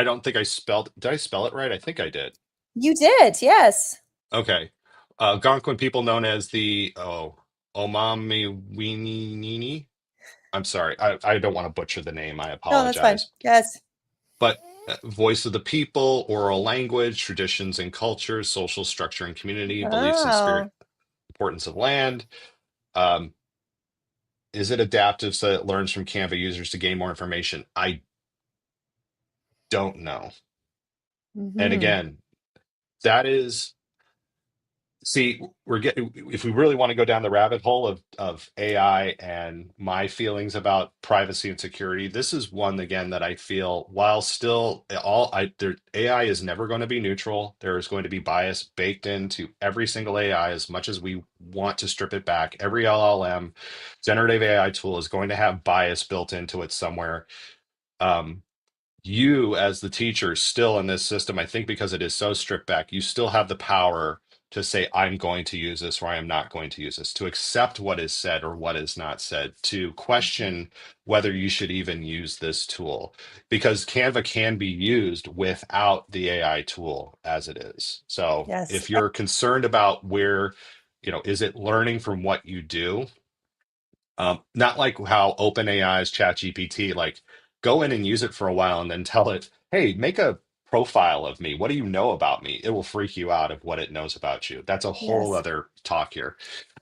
don't think I spelled, did I spell it right? I think I did. You did. Yes. Okay. Algonquin people known as the, oh. Omami Weenie Nini. I'm sorry. I don't want to butcher the name. I No, that's fine. apologize. Yes. But voice of the people, oral language, traditions and cultures, social structure and community, beliefs and spirit, Wow. importance of land. Um, is it adaptive so it learns from Canva users to gain more information? I don't know. And Hmm. again, that is, see, we're getting, if we really want to go down the rabbit hole of AI and my feelings about privacy and security, this is one again that I feel while still AI is never going to be neutral. There is going to be bias baked into every single AI as much as we want to strip it back. Every LLM, generative AI tool is going to have bias built into it somewhere. Um, you as the teacher still in this system, I think because it is so stripped back, you still have the power to say, I'm going to use this or I am not going to use this, to accept what is said or what is not said, to question whether you should even use this tool. Because Canva can be used without the AI tool as it is. So Yes. if you're concerned about where, is it learning from what you do? Not like how OpenAI's ChatGPT, like go in and use it for a while and then tell it, hey, make a profile of me. What do you know about me? It will freak you out of what it knows about you. That's a whole Yes. other talk here.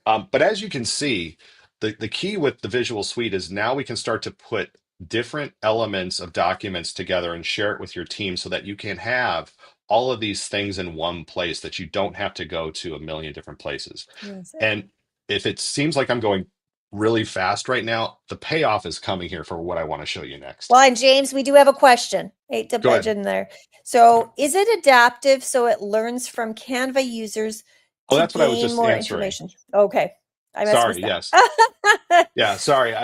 But as you can see, the key with the Visual Suite is now we can start to put different elements of documents together and share it with your team so that you can have all of these things in one place that you don't have to go to a million different places. Yes. And if it seems like I'm going really fast right now, the payoff is coming here for what I want to show you next. Well, and James, we do have a question. Hate to Go budge ahead. in there. So, is it adaptive so it learns from Canva users Oh, to that's what I was gain just more answering. information? Okay. I must have Sorry. missed Yes. that. Yeah. Sorry.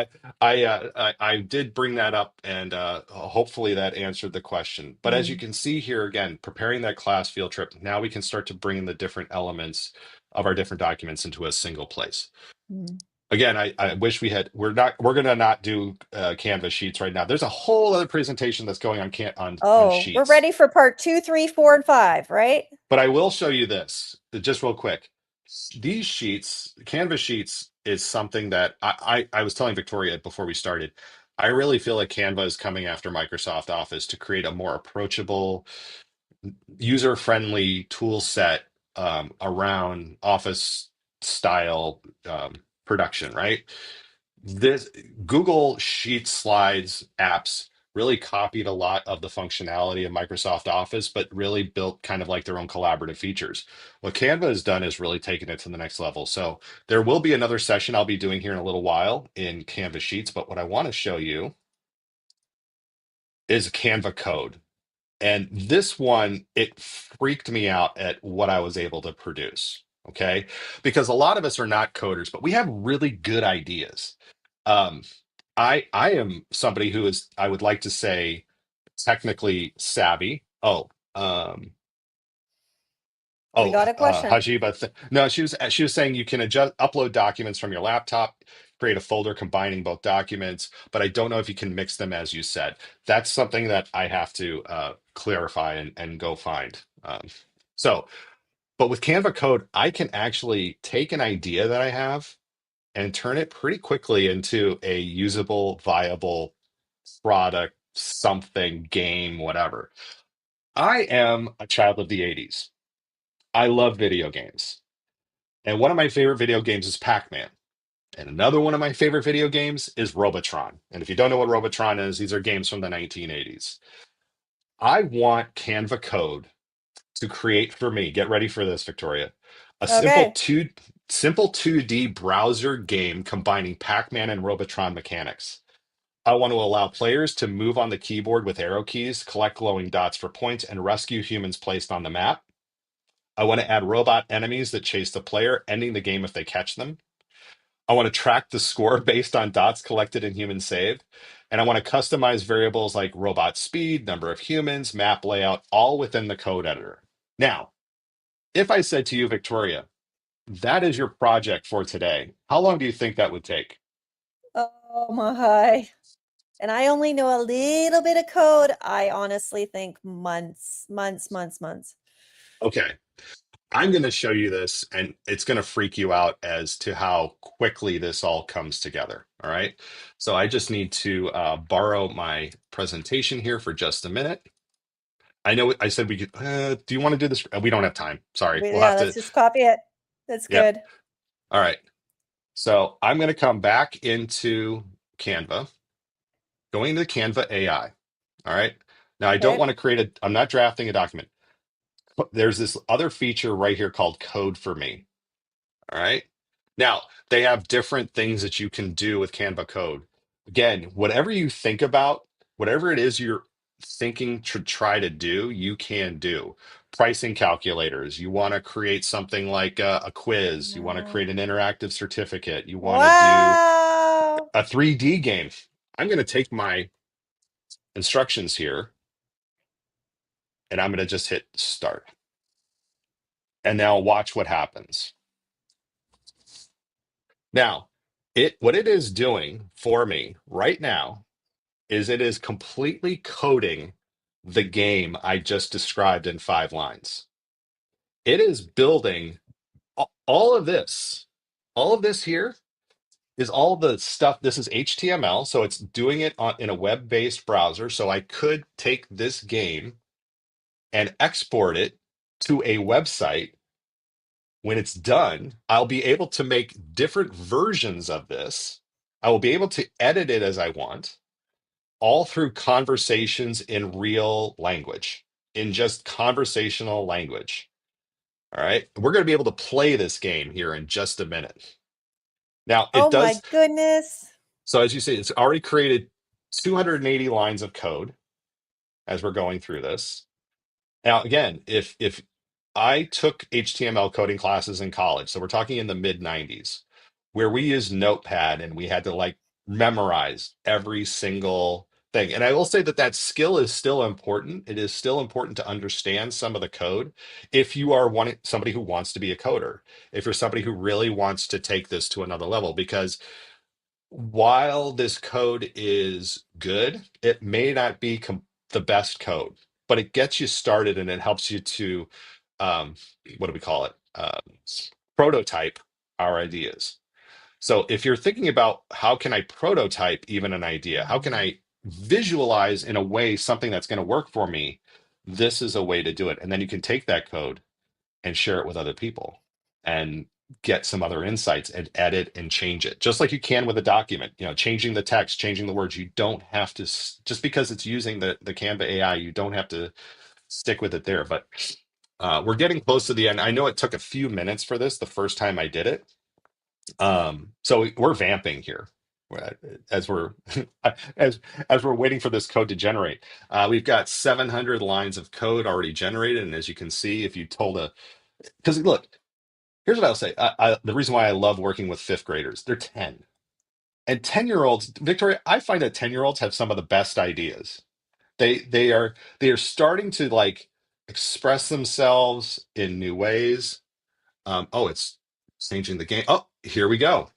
I did bring that up, and hopefully that answered the question. But as you Mm, can see here again, preparing that class field trip, now we can start to bring in the different elements of our different documents into a single place. mm. Again, I wish we're gonna not do Canvas sheets right now. There's a whole other presentation that's going on Oh, we're sheets. ready for part two, three, four, and five, right? But I will show you this just real quick. These sheets, Canvas sheets, is something that I was telling Victoria before we started. I really feel like Canva is coming after Microsoft Office to create a more approachable, user-friendly tool set around Office style production, right? This Google Sheets, Slides, apps really copied a lot of the functionality of Microsoft Office, but really built kind of like their own collaborative features. What Canva has done is really taken it to the next level. So there will be another session I'll be doing here in a little while in Canva Sheets, but what I want to show you is Canva code. And this one, it freaked me out at what I was able to produce. Okay. Because a lot of us are not coders, but we have really good ideas. Um, I am somebody who is, I would like to say, technically savvy. We got a question. Hajiba. No, she was saying you can adjust upload documents from your laptop, create a folder combining both documents, but I don't know if you can mix them as you said. That's something that I have to clarify and go find. So, but with Canva code, I can actually take an idea that I have and turn it pretty quickly into a usable, viable product, something, game, whatever. I am a child of the 80s. I love video games. And one of my favorite video games is Pac-Man. And another one of my favorite video games is Robotron. And if you don't know what Robotron is, these are games from the 1980s. I want Canva code to create for me, get ready for this, Victoria, a Okay. simple 2D browser game combining Pac-Man and Robotron mechanics. I want to allow players to move on the keyboard with arrow keys, collect glowing dots for points, and rescue humans placed on the map. I want to add robot enemies that chase the player, ending the game if they catch them. I want to track the score based on dots collected and humans saved. And I want to customize variables like robot speed, number of humans, map layout, all within the code editor. Now, if I said to you, Victoria, that is your project for today, how long do you think that would take? Oh my. And I only know a little bit of code. I honestly think months, months, months, months. Okay. I'm going to show you this, and it's going to freak you out as to how quickly this all comes together. All right. So I just need to borrow my presentation here for just a minute. I know I said we could. Do you want to do this? We don't have time. Sorry. But We'll yeah, have let's to. just copy it. That's Yep. good. All right. So I'm going to come back into Canva, going to Canva AI. All right. Now I don't Okay. want to create a. I'm not drafting a document. There's this other feature right here called Code for Me. All right. Now, they have different things that you can do with Canva code. Again, whatever you think about, whatever it is you're thinking to try to do, you can do. Pricing calculators, you want to create something like a quiz, you want to Wow. create an interactive certificate, you want to do Wow. a 3D game. I'm going to take my instructions here and I'm going to just hit start. And now watch what happens. Now, what it is doing for me right now is it is completely coding the game I just described in 5 lines. It is building all of this. All of this here is all the stuff. This is HTML, so it's doing it in a web-based browser. So I could take this game and export it to a website. When it's done, I'll be able to make different versions of this. I will be able to edit it as I want, all through conversations in real language, in just conversational language. All right. We're going to be able to play this game here in just a minute. Now, it Oh my does. goodness. So, as you see, it's already created 280 lines of code as we're going through this. Now, again, if I took HTML coding classes in college, so we're talking in the mid 90s, where we used Notepad and we had to like memorize every single thing. And I will say that that skill is still important. It is still important to understand some of the code if you are somebody who wants to be a coder, if you're somebody who really wants to take this to another level, because while this code is good, it may not be the best code, but it gets you started and it helps you to, um, what do we call it? Prototype our ideas. So if you're thinking about how can I prototype even an idea, how can I visualize in a way something that's going to work for me, this is a way to do it. And then you can take that code and share it with other people and get some other insights and edit and change it just like you can with a document, changing the text, changing the words. You don't have to just because it's using the Canva AI, you don't have to stick with it there. But we're getting close to the end. I know it took a few minutes for this the first time I did it. So we're vamping here as we're as as we're waiting for this code to generate. We've got 700 lines of code already generated, and as you can see, if you told a because look, here's what I'll say. The reason why I love working with fifth graders, they're 10. And 10-year-olds, Victoria, I find that 10-year-olds have some of the best ideas. They are starting to like express themselves in new ways. Oh, it's changing the game. Oh, here we go.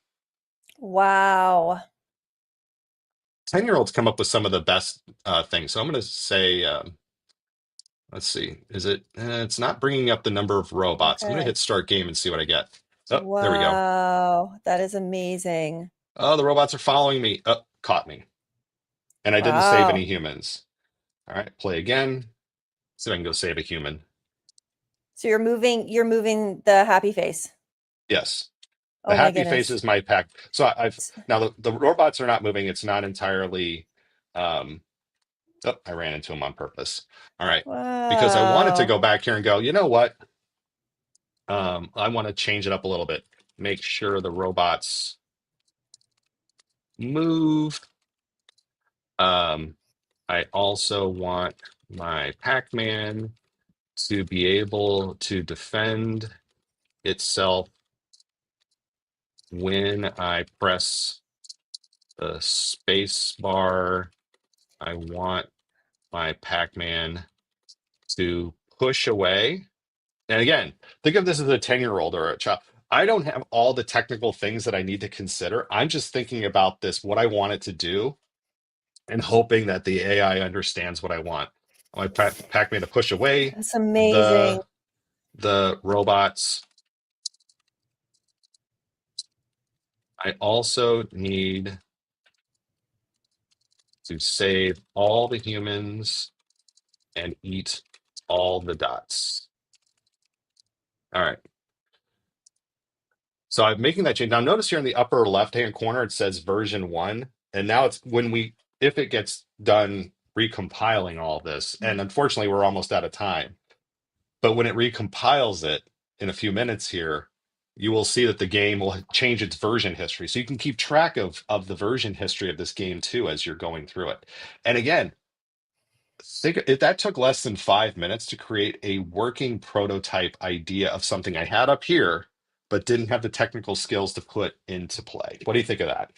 Wow. 10-year-olds come up with some of the best things. So I'm going to say, let's see, is it? It's not bringing up the number of robots. I'm going to Okay. hit start game and see what I get. Oh, there we go. Wow. That is amazing. Oh, the robots are following me. Oh, caught me. And I didn't save any Wow. humans. All right, play again. See if I can go save a human. So you're moving the happy face. Yes. The Oh my happy face goodness. is my pack. So I've now the robots are not moving. It's not entirely. Um, oh, I ran into them on purpose. All right, because I wanted to Wow. go back here and go. You know what? I want to change it up a little bit. Make sure the robots move. Um, I also want my Pac-Man to be able to defend itself when I press the space bar. I want my Pac-Man to push away. And again, think of this as a 10-year-old or a child. I don't have all the technical things that I need to consider. I'm just thinking about this, what I want it to do, and hoping that the AI understands what I want. I want Pac-Man to push away That's the amazing. the robots. I also need to save all the humans and eat all the dots. All right. So I'm making that change. Now notice here in the upper left-hand corner, it says version one. And now it's when if it gets done recompiling all this, and unfortunately we're almost out of time, but when it recompiles it in a few minutes here, you will see that the game will change its version history. So you can keep track of the version history of this game too as you're going through it. And again, think if that took less than 5 minutes to create a working prototype idea of something I had up here, but didn't have the technical skills to put into play. What do you think of that?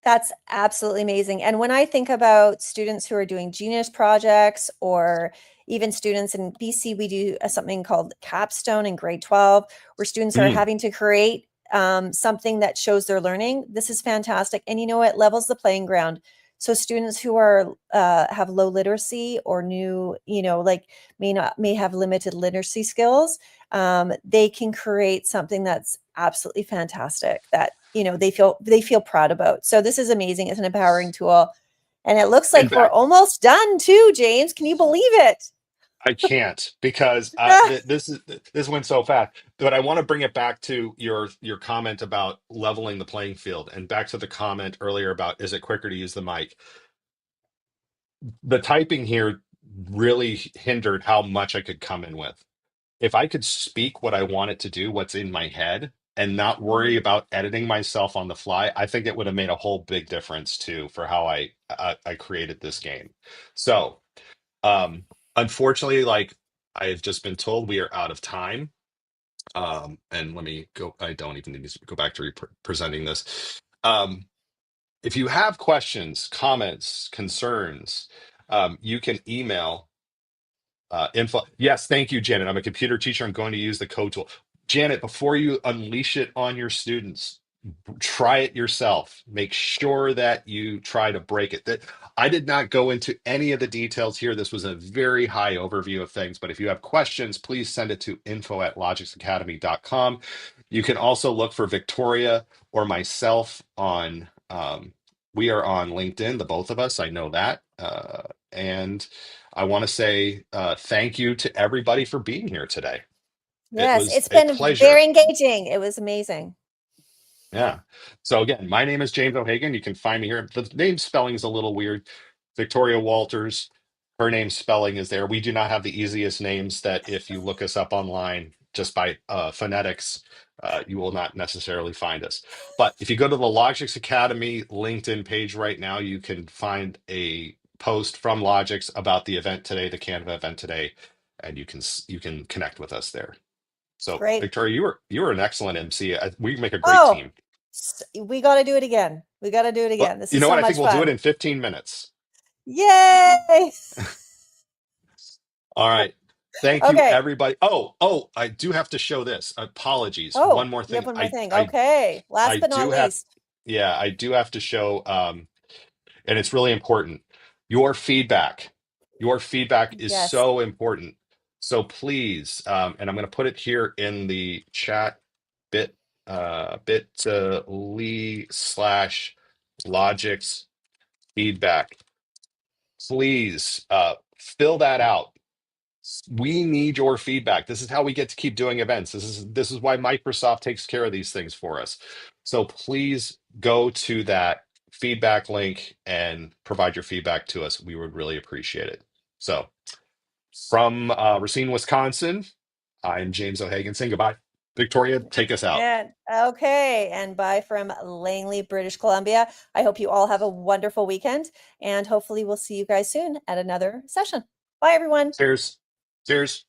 That's absolutely amazing. And when I think about students who are doing genius projects, or even students in BC, we do something called capstone in grade 12, where students are Mm, having to create something that shows their learning. This is fantastic. And you know, it levels the playing ground. So students who are have low literacy, or new, you know, like may have limited literacy skills, they can create something that's absolutely fantastic, that you know they feel proud about. So this is amazing. It's an empowering tool, and it looks and like we're back, almost done too, James. Can you believe it? I can't because this went so fast. But I want to bring it back to your comment about leveling the playing field, and back to the comment earlier about is it quicker to use the mic? The typing here really hindered how much I could come in with. If I could speak what I want it to do, what's in my head, and not worry Mhm. about editing myself on the fly, I think it would have made a whole big difference too for how I created this game. So, unfortunately, like I've just been told, we are out of time. And let me go. I don't even need to go back to presenting this. If you have questions, comments, concerns, you can email info. Yes, thank you, Janet. I'm a computer teacher. I'm going to use the code tool. Janet, before you unleash it on your students, try it yourself. Make sure that you try to break it. That I did not go into any of the details here. This was a very high overview of things. But if you have questions, please send it to info@logicsacademy.com. You can also look for Victoria or myself on. We are on LinkedIn, the both of us. I know that. And I want to say thank you to everybody for being here today. It Yes, was it's a been very pleasure. engaging. It was amazing. Yeah. So again, my name is James O'Hagan. You can find me here. The name spelling is a little weird. Victoria Walters, her name spelling is there. We do not have the easiest names that if you look us up online just by phonetics, you will not necessarily find us. But if you go to the Logix Academy LinkedIn page right now, you can find a post from Logix about the event today, the Canva event today, and you can connect with us there. So Great. Victoria, you were an excellent MC. We make a great Oh, team. we got to do it again. We got to do it Well, again. This you is know so what? I think much we'll do it fun. in 15 minutes. Yay. All right. Thank you, Okay. everybody. Oh, I do have to show this. Apologies. One Oh, more you have thing. one more thing. Okay. I Last but not do have, least. yeah, I do have to show, and it's really important. Your feedback. Your feedback is Yes. so important. So please, and I'm going to put it here in the chat bit.ly/logics feedback. Please fill that out. We need your feedback. This is how we get to keep doing events. This is why Microsoft takes care of these things for us. So please go to that feedback link and provide your feedback to us. We would really appreciate it. So from Racine, Wisconsin, I'm James O'Hagan saying goodbye. Victoria, take us out. And okay, and bye from Langley, British Columbia. I hope you all have a wonderful weekend, and hopefully we'll see you guys soon at another session. Bye, everyone. Cheers. Cheers.